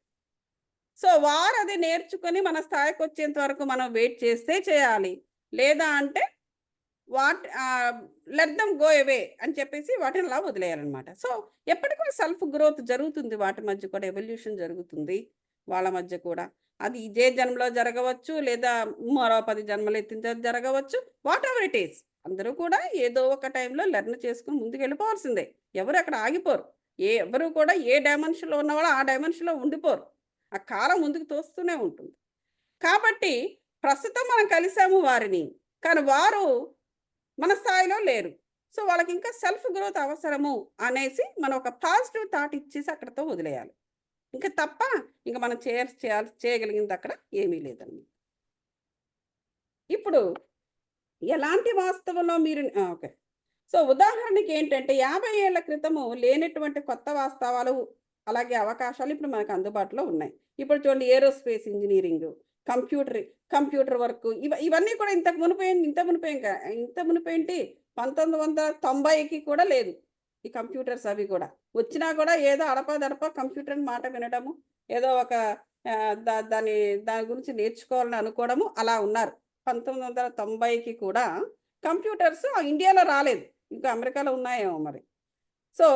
సో, వారది నేర్చుకొని మన స్థాయికొచ్చేంత వరకు మనం వెయిట్ చేస్తే చేయాలి. లేదా అంటే లెట్ దెమ్ గో అవే అని చెప్పేసి వాటిని అలా వదిలేయాలనమాట. సో, ఎప్పటికో సెల్ఫ్ గ్రోత్ జరుగుతుంది. వాటి మధ్య కూడా ఎవల్యూషన్ జరుగుతుంది. వాళ్ళ మధ్య కూడా. అది ఇదే జన్మలో జరగవచ్చు. లేదా మరో 10 జన్మలు ఎత్తిన తర్వాత జరగవచ్చు. Whatever it is. అందరూ కూడా ఏదో ఒక టైంలో లెర్న్ చేసుకొని ముందుకెళ్ళిపోవాల్సిందే. ఎవరు అక్కడ ఆగిపోరు. ఎవరు కూడా ఏ డైమెన్షన్‌లో ఉన్నవాళ్ళు ఆ డైమెన్షన్‌లో ఉండిపోరు. ఆ కాలం ముందుకు తోస్తూనే ఉంటుంది. కాబట్టి ప్రస్తుతం మనం కలిసాము వారిని. కానీ వారు మన స్థాయిలో లేరు. సో, వాళ్ళకింకా సెల్ఫ్ గ్రోత్ అవసరము అనేసి మనం ఒక పాజిటివ్ థాట్ ఇచ్చేసి అక్కడితో వదిలేయాలి. ఇంక తప్ప ఇంక మనం చేయగలిగింది అక్కడ ఏమీ లేదండి. ఇప్పుడు ఎలాంటి వాస్తవంలో మీరు ఓకే. సో, ఉదాహరణకి ఏంటంటే 50 ఏళ్ల క్రితము లేనటువంటి కొత్త వాస్తవాలు, అలాగే అవకాశాలు ఇప్పుడు మనకు అందుబాటులో ఉన్నాయి. ఇప్పుడు చూడండి aerospace engineering, computer computer work ఇవన్నీ కూడా ఇంత మునుపేంటి 1990కి కూడా లేదు. ఈ కంప్యూటర్స్ అవి కూడా. వచ్చినా కూడా ఏదో అడపాదడపా కంప్యూటర్ మాట వినడము, ఏదో ఒక దాని గురించి నేర్చుకోవాలని అనుకోవడము అలా ఉన్నారు. 1990కి కూడా కంప్యూటర్స్ ఇండియాలో రాలేదు. ఇంకా అమెరికాలో ఉన్నాయేమో మరి. సో,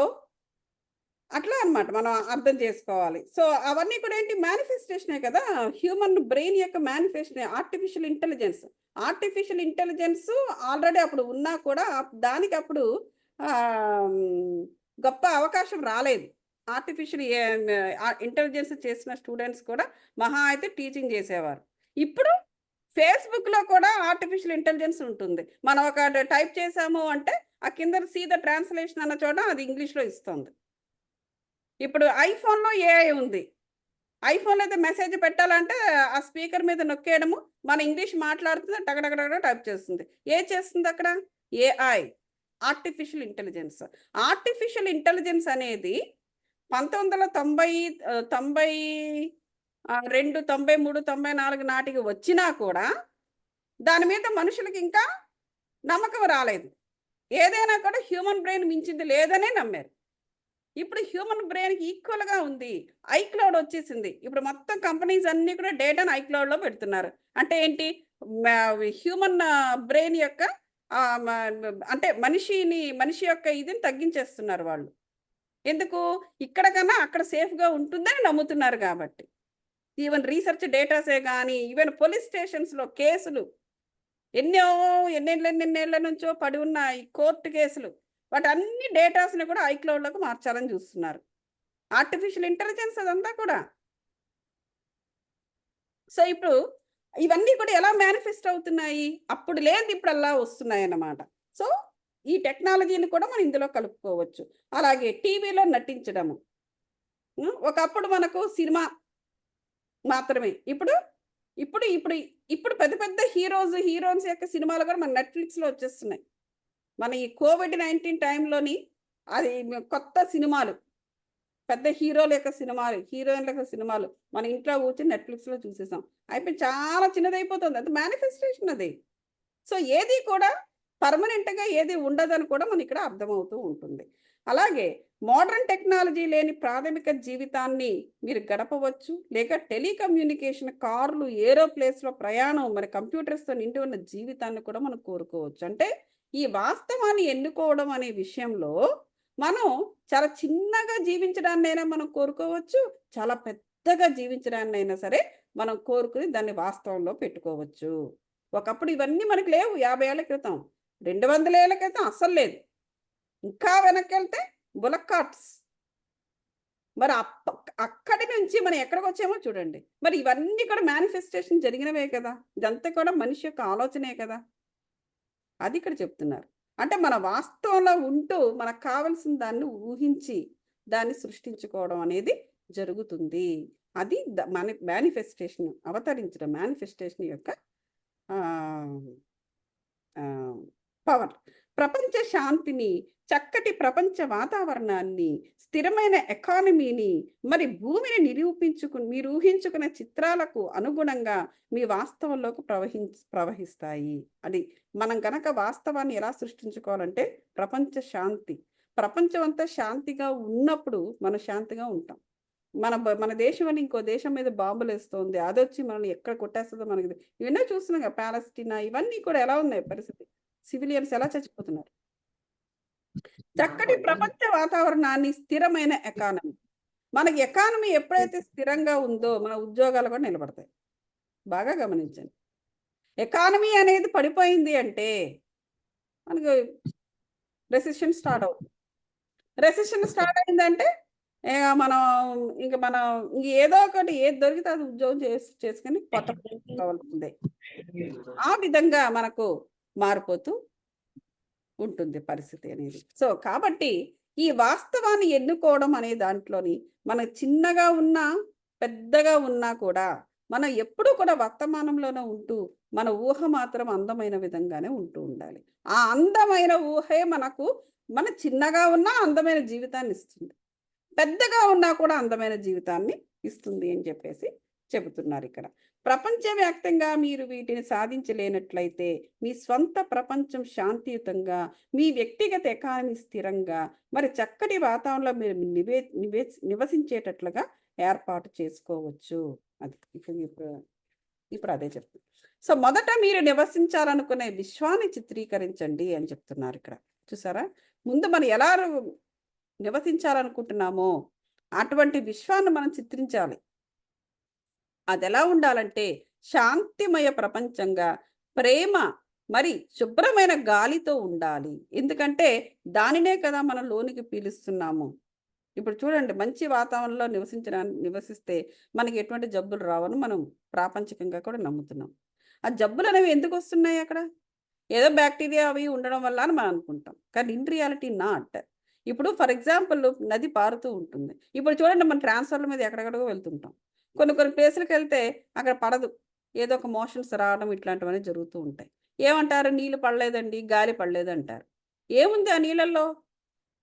అట్లా అన్నమాట మనం అర్థం చేసుకోవాలి. సో, అవన్నీ కూడా ఏంటి మేనిఫెస్టేషనే కదా! హ్యూమన్ బ్రెయిన్ యొక్క మేనిఫెస్టేషనే artificial intelligence. Artificial intelligence already అప్పుడు ఉన్నా కూడా దానికప్పుడు గొప్ప అవకాశం రాలేదు. ఆర్టిఫిషియల్ ఇంటెలిజెన్స్ చేసిన స్టూడెంట్స్ కూడా మహా అయితే టీచింగ్ చేసేవారు. ఇప్పుడు ఫేస్‌బుక్‌లో కూడా ఆర్టిఫిషియల్ ఇంటెలిజెన్స్ ఉంటుంది. మనం ఒక టైప్ చేసాము అంటే, ఆ కింద సీ ద ట్రాన్స్‌లేషన్ అన్న చోట అది ఇంగ్లీష్‌లో ఇస్తుంది. ఇప్పుడు ఐఫోన్‌లో ఏఐ ఉంది. ఐఫోన్‌లో అయితే మెసేజ్ పెట్టాలంటే, ఆ స్పీకర్ మీద నొక్కేయడము, మన ఇంగ్లీష్ మాట్లాడుతుంది టక టక టక టైప్ చేస్తుంది. ఏది చేస్తుందక్కడ? AI. Artificial intelligence. Artificial intelligence అనేది 1990 92, 93, 94 నాటికి వచ్చినా కూడా, దాని మీద మనుషులకి ఇంకా నమ్మకం రాలేదు. ఏదైనా కూడా హ్యూమన్ బ్రెయిన్ మించింది లేదనే నమ్మారు. ఇప్పుడు హ్యూమన్ బ్రెయిన్‌కి ఈక్వల్‌గా ఉంది. ఐక్లౌడ్ వచ్చేసింది. ఇప్పుడు మొత్తం కంపెనీస్ అన్నీ కూడా డేటాను ఐక్లౌడ్‌లో పెడుతున్నారు. అంటే ఏంటి? మ హ్యూమన్ బ్రెయిన్ యొక్క ఆహ్, మ అంటే మనిషి యొక్క ఇదిని తగ్గించేస్తున్నారు వాళ్ళు. ఎందుకు? ఇక్కడ కన్నా అక్కడ సేఫ్‌గా ఉంటుందని నమ్ముతున్నారు కాబట్టి. ఈవెన్ రీసెర్చ్ డేటాసే గాని, ఈవెన్ పోలీస్ స్టేషన్స్‌లో కేసులు ఎన్నో ఎన్నేళ్ల నుంచో పడి ఉన్న ఈ కోర్ట్ కేసులు వాటన్ని డేటాస్‌ని కూడా ఐక్లౌడ్‌లోకి మార్చాలని చూస్తున్నారు. ఆర్టిఫిషియల్ ఇంటెలిజెన్స్ అదంతా కూడా. సో, ఇప్పుడు ఇవన్నీ కూడా ఎలా మేనిఫెస్ట్ అవుతున్నాయి? అప్పుడు లేనిది ఇప్పుడల్లా వస్తున్నాయన్నమాట. సో, ఈ టెక్నాలజీని కూడా మనం ఇందులో కలుపుకోవచ్చు. అలాగే టీవీలో నటించడము. ఒకప్పుడు మనకు సినిమా మాత్రమే. ఇప్పుడు ఇప్పుడు ఇప్పుడు ఇప్పుడు పెద్ద పెద్ద హీరోయిన్స్ యొక్క సినిమాలు కూడా మన నెట్‌ఫ్లిక్స్‌లో వచ్చేస్తున్నాయి. మన ఈ కోవిడ్-19 టైంలోని అది కొత్త సినిమాలు, పెద్ద హీరోల యొక్క సినిమాలు, హీరోయిన్ల యొక్క సినిమాలు మన ఇంట్లో కూర్చొని నెట్‌ఫ్లిక్స్‌లో చూసేసాం. అయిపోయి చాలా చిన్నదైపోతుంది. అది మేనిఫెస్టేషన్ అది. సో, ఏది కూడా పర్మనెంట్‌గా ఏది ఉండదని కూడా మనకిక్కడ అర్థమవుతూ ఉంటుంది. అలాగే మోడర్న్ టెక్నాలజీ లేని ప్రాథమిక జీవితాన్ని మీరు గడపవచ్చు. లేక టెలికమ్యూనికేషన్, కార్లు, ఏరోప్లేన్స్‌లో ప్రయాణం, మరి కంప్యూటర్స్‌తో నిండి ఉన్న జీవితాన్ని కూడా మనం కోరుకోవచ్చు. అంటే ఈ వాస్తవాన్ని ఎన్నుకోవడం అనే విషయంలో మనం చాలా చిన్నగా జీవించడాన్నైనా మనం కోరుకోవచ్చు. చాలా పెద్దగా జీవించడాన్నైనా సరే మనం కోరుకుని దాన్ని వాస్తవంలో పెట్టుకోవచ్చు. ఒకప్పుడు ఇవన్నీ మనకు లేవు 50 ఏళ్ల క్రితం. 200 ఏళ్ల క్రితం అస్సలు లేదు. ఇంకా వెనక్కెళ్తే బుల్లక్ కార్ట్స్. మరి అక్కడి నుంచి మనం ఎక్కడికొచ్చామో చూడండి. మరి ఇవన్నీ కూడా మేనిఫెస్టేషన్ జరిగినవే కదా! ఇదంతా కూడా మనిషి యొక్క ఆలోచనే కదా! అది ఇక్కడ చెప్తున్నారు. అంటే మన వాస్తవంలో ఉంటూ మనకు కావాల్సిన దాన్ని ఊహించి, దాన్ని సృష్టించుకోవడం అనేది జరుగుతుంది. అది మన మేనిఫెస్టేషన్ అవతరించడం మేనిఫెస్టేషన్ యొక్క ఆహ్, ఆహ్, పవర్. ప్రపంచ శాంతిని, చక్కటి ప్రపంచ వాతావరణాన్ని, స్థిరమైన ఎకానమీని, మరి భూమిని మీరు ఊహించుకున్న చిత్రాలకు అనుగుణంగా మీ వాస్తవంలోకి ప్రవహిస్తాయి. అది మనం గనక వాస్తవాన్ని ఎలా సృష్టించుకోవాలంటే ప్రపంచ శాంతి. ప్రపంచం అంతా శాంతిగా ఉన్నప్పుడు మనం శాంతిగా ఉంటాం. మన దేశం అని ఇంకో దేశం మీద బాంబులేస్తోంది. అదొచ్చి మనల్ని ఎక్కడ కొట్టేస్తదో మనకి ఇవన్నీ చూస్తున్నాం కదా! పాలస్తీనా ఇవన్నీ కూడా ఎలా ఉన్నాయి పరిస్థితి. సివిలియన్స్ ఎలా చచ్చిపోతున్నారు. చక్కటి ప్రపంచ వాతావరణాన్ని, స్థిరమైన ఎకానమీ. మనకి ఎకానమీ ఎప్పుడైతే స్థిరంగా ఉందో మన ఉద్యోగాలు కూడా నిలబడతాయి. బాగా గమనించండి. ఎకానమీ అనేది పడిపోయింది అంటే మనకు రెసెషన్ స్టార్ట్ అవుతుంది. రెసెషన్ స్టార్ట్ అయిందంటే మనం మనం ఏదో ఒకటి ఏది దొరికితే అది ఉద్యోగం చేసుకొని కొత్త కావాల్సిందే. ఆ విధంగా మనకు మారిపోతూ ఉంటుంది పరిస్థితి అనేది. సో, కాబట్టి ఈ వాస్తవాన్ని ఎన్నుకోవడం అనే దాంట్లోని మనం చిన్నగా ఉన్నా, పెద్దగా ఉన్నా కూడా మనం ఎప్పుడూ కూడా వర్తమానంలోనే ఉంటూ, మన ఊహ మాత్రం అందమైన విధంగానే ఉంటూ ఉండాలి. ఆ అందమైన ఊహే మన చిన్నగా ఉన్నా అందమైన జీవితాన్ని ఇస్తుంది. పెద్దగా ఉన్నా కూడా అందమైన జీవితాన్ని ఇస్తుంది అని చెప్పేసి చెబుతున్నారిక్కడ. ప్రపంచవ్యాప్తంగా మీరు వీటిని సాధించలేనట్లయితే, మీ స్వంత ప్రపంచం శాంతియుతంగా, మీ వ్యక్తిగత ఎకానమీ స్థిరంగా, మరి చక్కటి వాతావరణంలో మీరు నివసించేటట్లుగా ఏర్పాటు చేసుకోవచ్చు. అది. ఇప్పుడు అదే చెప్తున్నా. సో, మొదట మీరు నివసించాలనుకునే విశ్వాన్ని చిత్రీకరించండి అని చెప్తున్నారిక్కడ. చూసారా? ముందు మనం ఎలా నివసించాలనుకుంటున్నామో, అటువంటి విశ్వాన్ని మనం చిత్రించాలి. అదెలా ఉండాలంటే, శాంతిమయ ప్రపంచంగా, ప్రేమ మరి శుభ్రమైన గాలితో ఉండాలి. ఎందుకంటే, దానినే కదా మనం లోనికి పీలుస్తున్నాము. ఇప్పుడు చూడండి మంచి వాతావరణంలో నివసిస్తే మనకి ఎటువంటి జబ్బులు రావని మనం ప్రాపంచికంగా కూడా నమ్ముతున్నాం. ఆ జబ్బులనేవి ఎందుకొస్తున్నాయి అక్కడ? ఏదో బ్యాక్టీరియా అవి ఉండడం వల్ల అని మనం అనుకుంటాం. కానీ ఇన్ రియాలిటీ నాట్. ఇప్పుడు ఫర్ ఎగ్జాంపుల్ నది పారుతూ ఉంటుంది. ఇప్పుడు చూడండి మనం ట్రాన్స్‌ఫర్‌ల మీద ఎక్కడెక్కడికో వెళ్తుంటాం. కొన్ని కొన్ని ప్లేసులకెళ్తే అక్కడ పడదు. ఏదో ఒక మోషన్స్ రావడం ఇట్లాంటివన్నీ జరుగుతూ ఉంటాయి. ఏమంటారు? నీళ్లు పడలేదండి, గాలి పడలేదంటారు. ఏముంది ఆ నీళ్ళల్లో?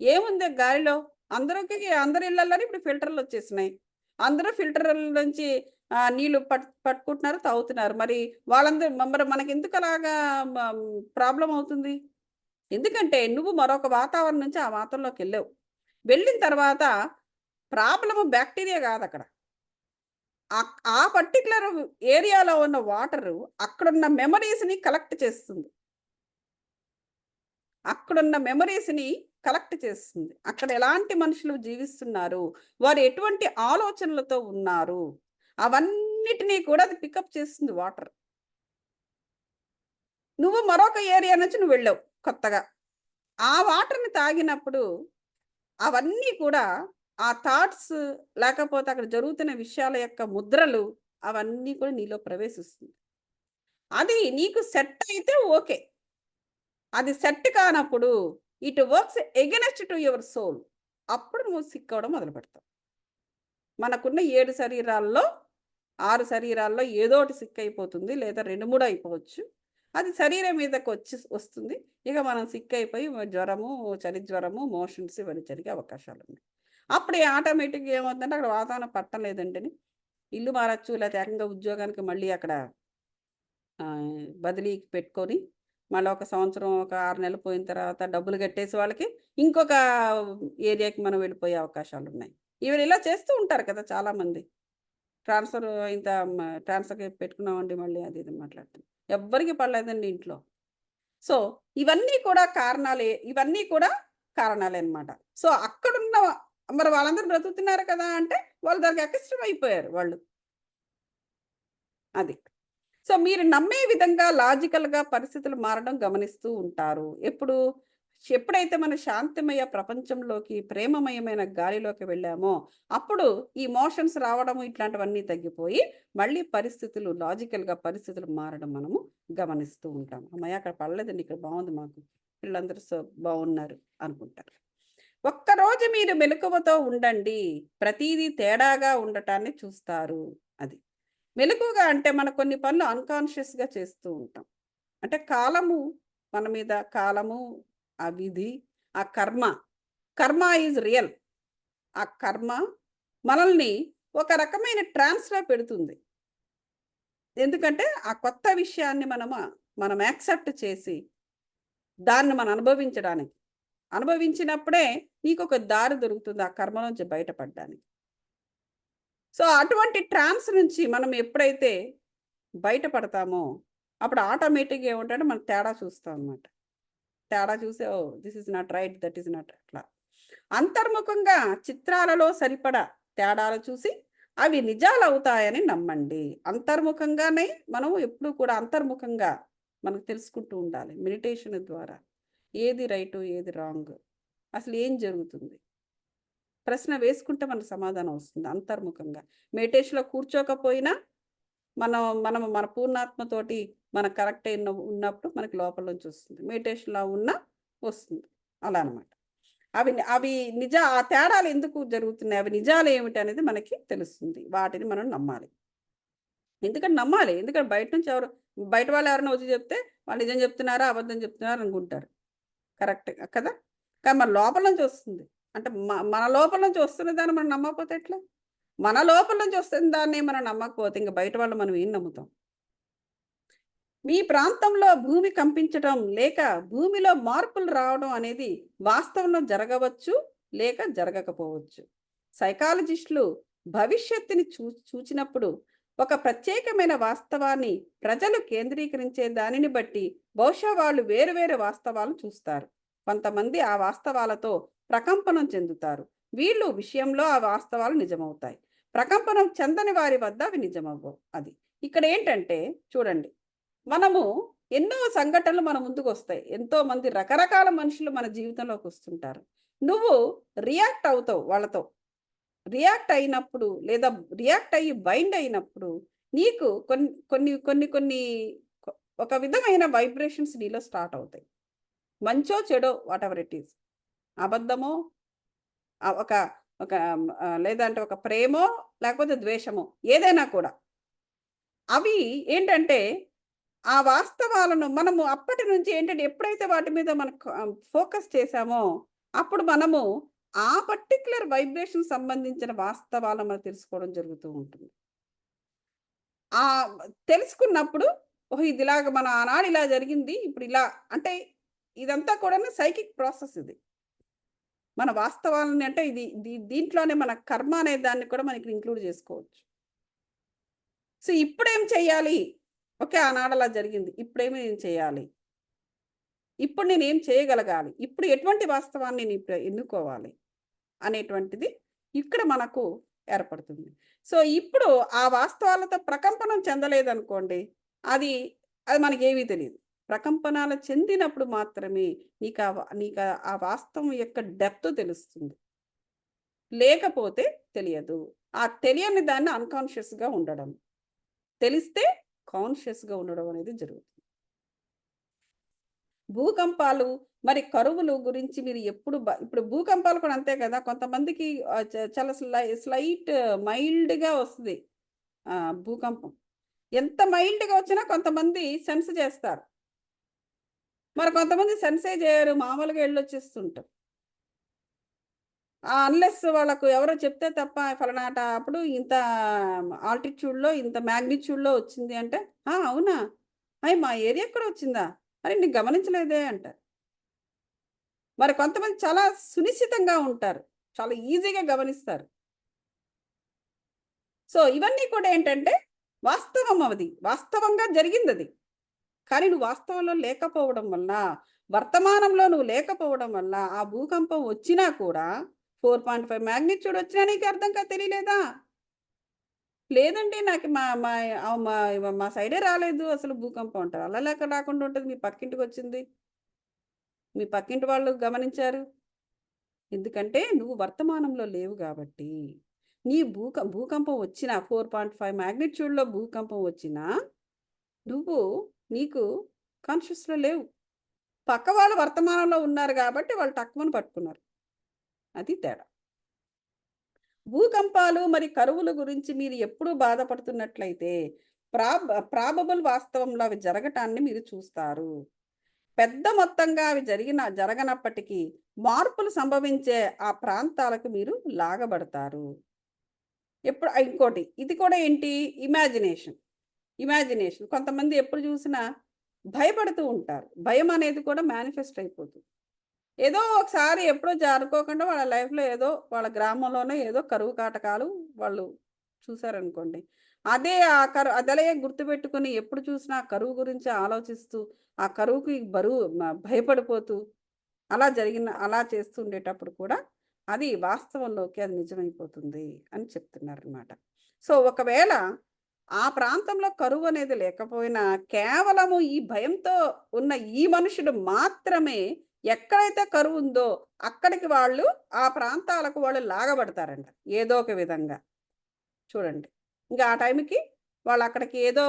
ఏముంది ఆ గాలిలో? అందరి ఇళ్లల్లోని ఇప్పుడు ఫిల్టర్‌లొచ్చేసినాయి. అందరూ ఫిల్టర్‌ల నుంచి నీళ్లు పట్టుకుంటున్నారు, తాగుతున్నారు. మరి మరి మనకెందుకు అలాగా ప్రాబ్లమ్ అవుతుంది? ఎందుకంటే నువ్వు మరొక వాతావరణం నుంచి ఆ వాతావరణంలోకెళ్ళావు. వెళ్ళిన తర్వాత ప్రాబ్లమ్ బ్యాక్టీరియా గాదక్కడ. ఆ పర్టిక్యులర్ ఏరియాలో ఉన్న వాటరు అక్కడున్న మెమోరీస్‌ని కలెక్ట్ చేస్తుంది. అక్కడున్న మెమోరీస్‌ని కలెక్ట్ చేస్తుంది. అక్కడ ఎలాంటి మనుషులు జీవిస్తున్నారు? వారు ఎటువంటి ఆలోచనలతో ఉన్నారు? అవన్నిటిని కూడా అది పికప్ చేస్తుంది వాటర్. నువ్వు మరొక ఏరియా నుంచి వెళ్ళావు కొత్తగా. ఆ వాటర్‌ని తాగినప్పుడు అవన్నీ కూడా ఆ థాట్స్ లేకపోతే అక్కడ జరుగుతున్న విషయాల యొక్క ముద్రలు అవన్నీ కూడా నీలో ప్రవేశిస్తుంది. అది నీకు సెట్ అయితే ఓకే. అది సెట్ కానప్పుడు it works against to your soul. అప్పుడు నువ్వు సిక్ అవ్వడం మొదలు పెడతావు. మనకున్న 7 శరీరాల్లో 6 శరీరాల్లో ఏదో ఒకటి సిక్ అయిపోతుంది. లేదా 2, 3 అయిపోవచ్చు. అది శరీరం మీదకి వస్తుంది. ఇక మనం సిక్ అయిపోయి జ్వరము, చలి జ్వరము, మోషన్స్ ఇవన్నీ జరిగే అవకాశాలున్నాయి. అప్పుడు ఆటోమేటిక్‌గా ఏమవుతుందంటే అక్కడ వాతావరణం పట్టలేదంటేని ఇల్లు మారొచ్చు. లేతే ఏకంగా ఉద్యోగానికి మళ్ళీ అక్కడ బదిలీకి పెట్టుకొని, మళ్ళీ ఒక సంవత్సరం, ఒక 6 నెలలు పోయిన తర్వాత డబ్బులు కట్టేసి వాళ్ళకి ఇంకొక ఏరియాకి మనం వెళ్ళిపోయే అవకాశాలున్నాయి. ఈవెన్ ఇలా చేస్తూ ఉంటారు కదా చాలామంది. ట్రాన్స్‌ఫర్ ఇంత ట్రాన్స్‌ఫర్‌కి పెట్టుకున్నామండి మళ్ళీ అది ఇది మాట్లాడుతున్నారు. ఎవ్వరికీ పడలేదండి ఇంట్లో. సో, ఇవన్నీ కూడా కారణాలే అన్నమాట. సో, అక్కడున్న మరి వాళ్ళందరూ బ్రతుకుతున్నారు కదా! అంటే వాళ్ళు దానికి అకస్టమ్ అయిపోయారు వాళ్ళు. అది. సో, మీరు నమ్మే విధంగా లాజికల్‌గా పరిస్థితులు మారడం గమనిస్తూ ఉంటారు. ఎప్పుడైతే మన శాంతిమయ ప్రపంచంలోకి, ప్రేమమయమైన గాలిలోకి వెళ్ళామో, అప్పుడు ఈ ఎమోషన్స్ రావడము ఇట్లాంటివన్నీ తగ్గిపోయి, మళ్ళీ లాజికల్‌గా పరిస్థితులు మారడం మనము గమనిస్తూ ఉంటాం. హమ్మయ్య! అక్కడ పడలేదండి. ఇక్కడ బావుంది మాకు. పిల్లలందరూ బావున్నారు అనుకుంటారు. ఒక్కరోజు మీరు మెలకువతో ఉండండి. ప్రతీదీ తేడాగా ఉండటాన్ని చూస్తారు. అది. మెలకువగా అంటే మనం కొన్ని పనులు అన్‌కాన్షియస్‌గా చేస్తూ ఉంటాం. అంటే కాలము, ఆ విధి, ఆ కర్మ ఈజ్ రియల్. ఆ కర్మ మనల్ని ఒక రకమైన ట్రాన్స్‌లో పెడుతుంది. ఎందుకంటే ఆ కొత్త విషయాన్ని మనం యాక్సెప్ట్ చేసి దాన్ని మనం అనుభవించడానికి. అనుభవించినప్పుడే నీకొక దారి దొరుకుతుంది ఆ కర్మ నుంచి బయటపడడానికి. సో, అటువంటి ట్రాన్స్ నుంచి మనం ఎప్పుడైతే బయటపడతామో, అప్పుడు ఆటోమేటిక్‌గా ఏమంటంటే మనం తేడా చూస్తాం అన్నమాట. తేడా చూసి oh! This is not right. That is not అట్లా. అంతర్ముఖంగా చిత్రాలలో సరిపడా తేడాలు చూసి అవి నిజాలవుతాయని నమ్మండి. అంతర్ముఖంగానే మనం ఎప్పుడూ కూడా అంతర్ముఖంగా మనకు తెలుసుకుంటూ ఉండాలి. మెడిటేషన్ ద్వారా. ఏది రైటు, ఏది రాంగ్? అసలు ఏం జరుగుతుంది? ప్రశ్న వేసుకుంటే మనకు సమాధానం వస్తుంది అంతర్ముఖంగా. మెడిటేషన్‌లో కూర్చోకపోయినా మనం మన పూర్ణాత్మతోటి మనం కనెక్ట్ ఉన్నప్పుడు మనకి లోపల నుంచి వస్తుంది. మెడిటేషన్‌లో ఉన్నా వస్తుంది. అలా అనమాట. అవి ఆ తేడాలు ఎందుకు జరుగుతున్నాయి? అవి నిజాలేమిటనేది మనకి తెలుస్తుంది. వాటిని మనం నమ్మాలి. నమ్మాలి. ఎందుకంటే బయట వాళ్ళు ఎవరైనా వచ్చి చెప్తే వాళ్ళు నిజం చెప్తున్నారా? అబద్ధం చెప్తున్నారా? అనుకుంటారు. కరెక్ట్ కదా! కానీ మన లోపల నుంచి వస్తుంది. అంటే మన లోపల నుంచి వస్తున్న దాన్ని మనం నమ్మకపోతే ఎట్లా? మన లోపల నుంచి వస్తున్న దాన్ని మనం నమ్మకపోతే ఇంక బయట వాళ్ళు మనం ఏం నమ్ముతాం? మీ ప్రాంతంలో భూమి కంపించటం లేక భూమిలో మార్పులు రావడం అనేది వాస్తవంలో జరగవచ్చు లేక జరగకపోవచ్చు. సైకాలజిస్టులు భవిష్యత్తుని చూచినప్పుడు ఒక ప్రత్యేకమైన వాస్తవాన్ని ప్రజలు కేంద్రీకరించే దానిని బట్టి బహుశా వాళ్ళు వేరు వాస్తవాలను చూస్తారు. కొంతమంది ఆ వాస్తవాలతో ప్రకంపనం చెందుతారు. వీళ్ళు విషయంలో ఆ వాస్తవాలు నిజమవుతాయి. ప్రకంపనం చెందని వారి వద్ద అవి నిజమవ్వవు. అది ఇక్కడ ఏంటంటే చూడండి, మనము ఎన్నో సంఘటనలు మన ముందుకొస్తాయి. ఎంతోమంది రకరకాల మనుషులు మన జీవితంలోకి వస్తుంటారు. నువ్వు రియాక్ట్ అవుతావు వాళ్ళతో. రియాక్ట్ అయినప్పుడు లేదా రియాక్ట్ అయ్యి బైండ్ అయినప్పుడు నీకు కొన్ని కొ ఒక విధమైన వైబ్రేషన్స్ నీలో స్టార్ట్ అవుతాయి. మంచో, చెడో వాటెవర్ ఇట్ ఈస్. అబద్ధమో ఒక ఒక లేదంటే ఒక ప్రేమో, లేకపోతే ద్వేషమో ఏదైనా కూడా. అవి ఏంటంటే ఆ వాస్తవాలను మనము అప్పటి నుంచి ఏంటంటే ఎప్పుడైతే వాటి మీద మనం ఫోకస్ చేశామో, అప్పుడు మనము ఆ పర్టిక్యులర్ వైబ్రేషన్ సంబంధించిన వాస్తవాలను మనం తెలుసుకోవడం జరుగుతూ ఉంటుంది. ఆహ్, తెలుసుకున్నప్పుడు ఓహో! ఇదిలాగ మనం ఆనాడు ఇలా జరిగింది. ఇప్పుడు ఇలా అంటే ఇదంతా కూడాను సైకిక్ ప్రాసెస్ ఇది. మన వాస్తవాలని అంటే దీంట్లోనే మన కర్మ అనే దాన్ని కూడా మనం ఇక్కడ ఇంక్లూడ్ చేసుకోవచ్చు. సో, ఇప్పుడేం చేయాలి? ఓకే. ఆనాడు అలా జరిగింది. ఇప్పుడేమి నేను చేయాలి? ఇప్పుడు నేనేం చేయగలగాలి? ఇప్పుడు ఎటువంటి వాస్తవాన్ని నేను ఎన్నుకోవాలి? అనేటువంటిది ఇక్కడ మనకు ఏర్పడుతుంది. సో, ఇప్పుడు ఆ వాస్తవాలతో ప్రకంపనం చెందలేదనుకోండి, అది అది మనకేమీ తెలీదు. ప్రకంపనాలు చెందినప్పుడు మాత్రమే నీకా ఆ వాస్తవం యొక్క డెప్త్ తెలుస్తుంది. లేకపోతే తెలియదు. ఆ తెలియని దాన్ని అన్‌కాన్షియస్‌గా ఉండడం. తెలిస్తే కాన్షియస్గా ఉండడం అనేది జరుగుతుంది. భూకంపాలు మరి కరువులు గురించి మీరు ఎప్పుడు ఇప్పుడు భూకంపాలు కూడా అంతే కదా, కొంతమందికి చాలా స్లైట్ మైల్డ్గా వస్తుంది భూకంపం. ఎంత మైల్డ్గా వచ్చినా కొంతమంది సెన్స్ చేస్తారు, మరి కొంతమంది సెన్సే చేయరు, మామూలుగా వెళ్ళొచ్చేస్తుంటారు. అన్లెస్ వాళ్ళకు ఎవరో చెప్తే తప్ప ఫలానాట అప్పుడు ఇంత ఆల్టిట్యూడ్లో ఇంత మ్యాగ్నిట్యూడ్లో వచ్చింది అంటే, అవునా, అయ్యి మా ఏరియా కూడా వచ్చిందా, అరే నీకు గమనించలేదే అంటారు. మరి కొంతమంది చాలా సునిశ్చితంగా ఉంటారు, చాలా ఈజీగా గమనిస్తారు. సో ఇవన్నీ కూడా ఏంటంటే వాస్తవం, అది వాస్తవంగా జరిగింది అది. కానీ నువ్వు వాస్తవంలో లేకపోవడం వల్ల, వర్తమానంలో నువ్వు లేకపోవడం వల్ల ఆ భూకంపం వచ్చినా కూడా 4.5 మ్యాగ్నిట్యూడ్ వచ్చినా నీకు అర్థం తెలియలేదా? లేదండి నాకు మా మా మా మా సైడే రాలేదు అసలు భూకంపం అంటారు. అలా లేక రాకుండా ఉంటుంది, మీ పక్కింటికి వచ్చింది, మీ పక్కింటి వాళ్ళు గమనించారు. ఎందుకంటే నువ్వు వర్తమానంలో లేవు కాబట్టి. నీ భూకంపం వచ్చినా 4.5 మ్యాగ్నిట్యూడ్లో భూకంపం వచ్చినా నువ్వు నీకు కాన్షియస్లో లేవు. పక్క వాళ్ళు వర్తమానంలో ఉన్నారు కాబట్టి వాళ్ళు టక్కుమని పట్టుకున్నారు. అది తేడా. భూకంపాలు మరి కరువుల గురించి మీరు ఎప్పుడూ బాధపడుతున్నట్లయితే ప్రాబబుల్ వాస్తవంలో అవి జరగటాన్ని మీరు చూస్తారు. పెద్ద మొత్తంగా అవి జరగనప్పటికీ మార్పులు సంభవించే ఆ ప్రాంతాలకు మీరు లాగబడతారు. ఇంకోటి ఇది కూడా ఏంటి, ఇమాజినేషన్ కొంతమంది ఎప్పుడు చూసినా భయపడుతూ ఉంటారు. భయం అనేది కూడా మేనిఫెస్ట్ అయిపోతుంది. ఏదో ఒకసారి ఎప్పుడో అనుకోకుండా వాళ్ళ లైఫ్‌లో ఏదో వాళ్ళ గ్రామంలోనే ఏదో కరువు కాటకాలు వాళ్ళు చూసారనుకోండి. అదలే గుర్తుపెట్టుకొని ఎప్పుడు చూసినా కరువు గురించి ఆలోచిస్తూ, ఆ కరువుకి భయపడిపోతూ అలా చేస్తూ ఉండేటప్పుడు కూడా అది వాస్తవంలోకి అది నిజమైపోతుంది అని చెప్తున్నారనమాట. సో ఒకవేళ ఆ ప్రాంతంలో కరువు అనేది లేకపోయినా కేవలము ఈ భయంతో ఉన్న ఈ మనుషులు మాత్రమే ఎక్కడైతే కరువు ఉందో అక్కడికి వాళ్ళు ఆ ప్రాంతాలకు వాళ్ళు లాగబడతారంట ఏదో ఒక విధంగా. చూడండి, ఇంకా ఆ టైంకి వాళ్ళు అక్కడికి ఏదో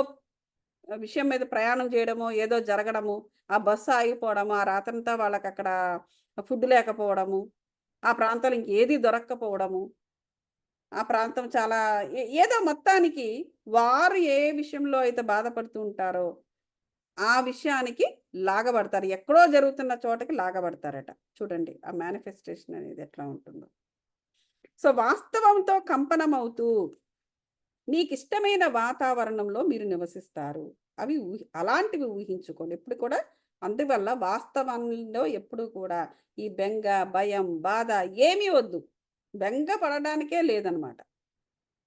విషయం మీద ప్రయాణం చేయడమో, ఏదో జరగడము, ఆ బస్సు ఆగిపోవడము, ఆ రాత్రంతా వాళ్ళకి అక్కడ ఫుడ్ లేకపోవడము, ఆ ప్రాంతంలో ఇంకేది దొరక్కపోవడము, ఆ ప్రాంతం చాలా ఏదో మొత్తానికి వారు ఏ విషయంలో అయితే బాధపడుతూ ఉంటారో ఆ విషయానికి లాగబడతారు. ఎక్కడో జరుగుతున్న చోటకి లాగబడతారట. చూడండి ఆ మేనిఫెస్టేషన్ అనేది ఎట్లా ఉంటుందో. సో వాస్తవంతో కంపనమవుతూ మీకిష్టమైన వాతావరణంలో మీరు నివసిస్తారు. అలాంటివి ఊహించుకోండి ఎప్పుడు కూడా. అందువల్ల వాస్తవంలో ఎప్పుడు కూడా ఈ బెంగ, భయం, బాధ ఏమీ వద్దు. బెంగ పడడానికే లేదనమాట.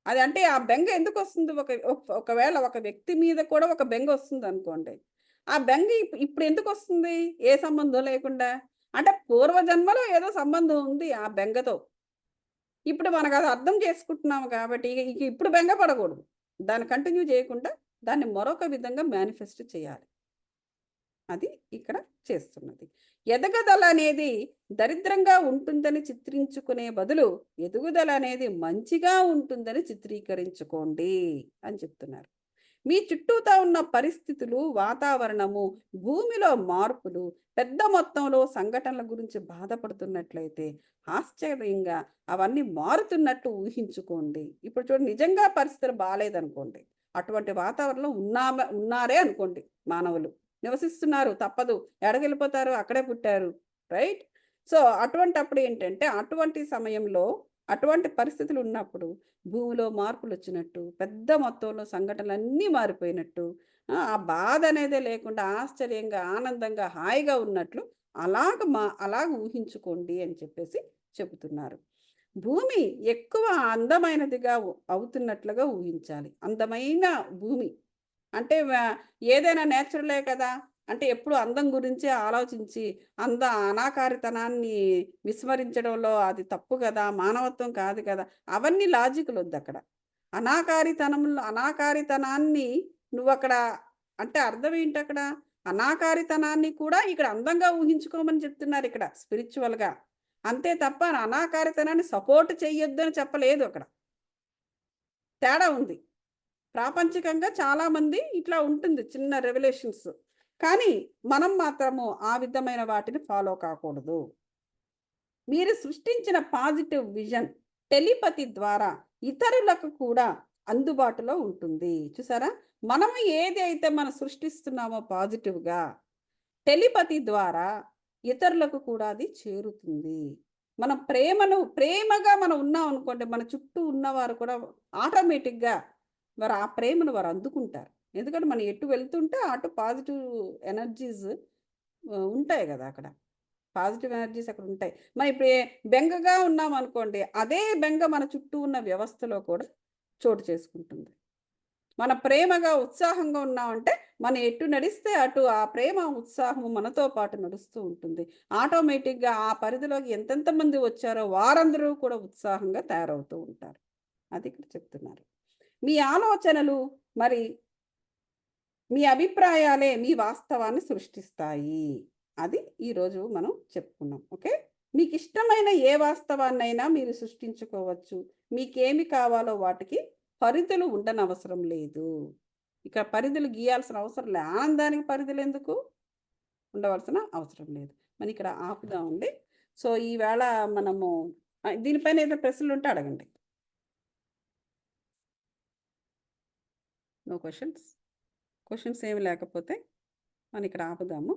అది అంటే ఆ బెంగ ఎందుకొస్తుంది? ఒకవేళ ఒక వ్యక్తి మీద కూడా ఒక బెంగ వస్తుందనుకోండి. ఆ బెంగ ఇప్పుడు ఎందుకొస్తుంది? ఏ సంబంధం లేకుండా. అంటే పూర్వజన్మలో ఏదో సంబంధం ఉంది ఆ బెంగతో. ఇప్పుడు మనకది అర్థం చేసుకుంటున్నాము కాబట్టి ఇక ఇప్పుడు బెంగ పడకూడదు. దాన్ని కంటిన్యూ చేయకుండా దాన్ని మరొక విధంగా మేనిఫెస్ట్ చేయాలి. అది ఇక్కడ చేస్తున్నది. ఎదగదల అనేది దరిద్రంగా ఉంటుందని చిత్రించుకునే బదులు ఎదుగుదల అనేది మంచిగా ఉంటుందని చిత్రీకరించుకోండి అని చెప్తున్నారు. మీ చుట్టూతా ఉన్న పరిస్థితులు, వాతావరణము, భూమిలో మార్పులు, పెద్ద మొత్తంలో సంఘటనల గురించి బాధపడుతున్నట్లయితే ఆశ్చర్యంగా అవన్నీ మారుతున్నట్టు ఊహించుకోండి. ఇప్పుడు చూడండి, నిజంగా పరిస్థితులు బాలేదనుకోండి, అటువంటి వాతావరణంలో ఉన్నారే అనుకోండి, మానవులు నివసిస్తున్నారు, తప్పదు, ఎక్కడికెళ్ళిపోతారు, అక్కడే పుట్టారు, రైట్? సో అటువంటప్పుడు ఏంటంటే అటువంటి సమయంలో అటువంటి పరిస్థితులు ఉన్నప్పుడు భూమిలో మార్పులు వచ్చినట్టు, పెద్ద మొత్తంలో సంఘటనలన్నీ మారిపోయినట్టు, ఆ బాధ అనేదే లేకుండా ఆశ్చర్యంగా, ఆనందంగా, హాయిగా ఉన్నట్లు అలాగ ఊహించుకోండి అని చెప్పేసి చెబుతున్నారు. భూమి ఎక్కువ అందమైనదిగా అవుతున్నట్లుగా ఊహించాలి. అందమైన భూమి అంటే ఏదైనా నేచురలే కదా! అంటే ఎప్పుడు అందం గురించే ఆలోచించి అనాకారితనాన్ని విస్మరించడంలో అది తప్పు కదా! మానవత్వం కాదు కదా! అవన్నీ లాజికులొద్దక్కడ. అనాకారితనాన్ని నువ్వక్కడ అంటే అర్థం ఏంటక్కడ? అనాకారితనాన్ని కూడా ఇక్కడ అందంగా ఊహించుకోమని చెప్తున్నారిక్కడ స్పిరిచ్యువల్‌గా. అంతే తప్ప అనాకారితనాన్ని సపోర్ట్ చెయ్యొద్దని చెప్పలేదు అక్కడ. తేడా ఉంది. ప్రాపంచికంగా చాలామంది ఇట్లా ఉంటుంది చిన్న రెవల్యూషన్స్. కానీ మనం మాత్రము ఆ విధమైన వాటిని ఫాలో కాకూడదు. మీరు సృష్టించిన పాజిటివ్ విజన్ టెలిపతి ద్వారా ఇతరులకు కూడా అందుబాటులో ఉంటుంది. చూసారా? మనం ఏదైతే మనం సృష్టిస్తున్నామో పాజిటివ్‌గా టెలిపతి ద్వారా ఇతరులకు కూడా అది చేరుతుంది. మనం ప్రేమగా మనం ఉన్నాం అనుకోండి, మన చుట్టూ ఉన్నవారు కూడా ఆటోమేటిక్‌గా మరి ఆ ప్రేమను వారు అందుకుంటారు. ఎందుకంటే మనం ఎటు వెళ్తుంటే అటు పాజిటివ్ ఎనర్జీస్ ఉంటాయి గదా! అక్కడ. పాజిటివ్ ఎనర్జీస్ అక్కడ ఉంటాయి. మరి ఇప్పుడు బెంగగా ఉన్నామనుకోండి, అదే బెంగ మన చుట్టూ ఉన్న వ్యవస్థలో కూడా చోటు చేసుకుంటుంది. మన ప్రేమగా, ఉత్సాహంగా ఉన్నామంటే, మనం ఎటు నడిస్తే అటు ఆ ప్రేమ, ఉత్సాహము మనతో పాటు నడుస్తూ ఉంటుంది. ఆటోమేటిక్‌గా ఆ పరిధిలోకి ఎంతెంత మంది వచ్చారో వారందరూ కూడా ఉత్సాహంగా తయారవుతూ ఉంటారు. అది ఇక్కడ చెప్తున్నారు. మీ ఆలోచనలు మరి మీ అభిప్రాయాలే మీ వాస్తవాన్ని సృష్టిస్తాయి. అది ఈరోజు మనం చెప్పుకున్నాం. ఓకే. మీకు ఇష్టమైన ఏ వాస్తవాన్నైనా మీరు సృష్టించుకోవచ్చు. మీకేమి కావాలో వాటికి పరిధులు ఉండనవసరం లేదు. ఇక పరిధులు గీయాల్సిన అవసరం లే. ఆనందానికి పరిధులు ఎందుకు? ఉండవలసిన అవసరం లేదు. మనం ఇక్కడ ఆపుదామండి. సో, ఈవేళ మనము దీనిపైన ఏదైనా ప్రశ్నలుంటే అడగండి. No questions? క్వెషన్స్ ఏమి లేకపోతే మనం ఇక్కడ ఆపుదాము.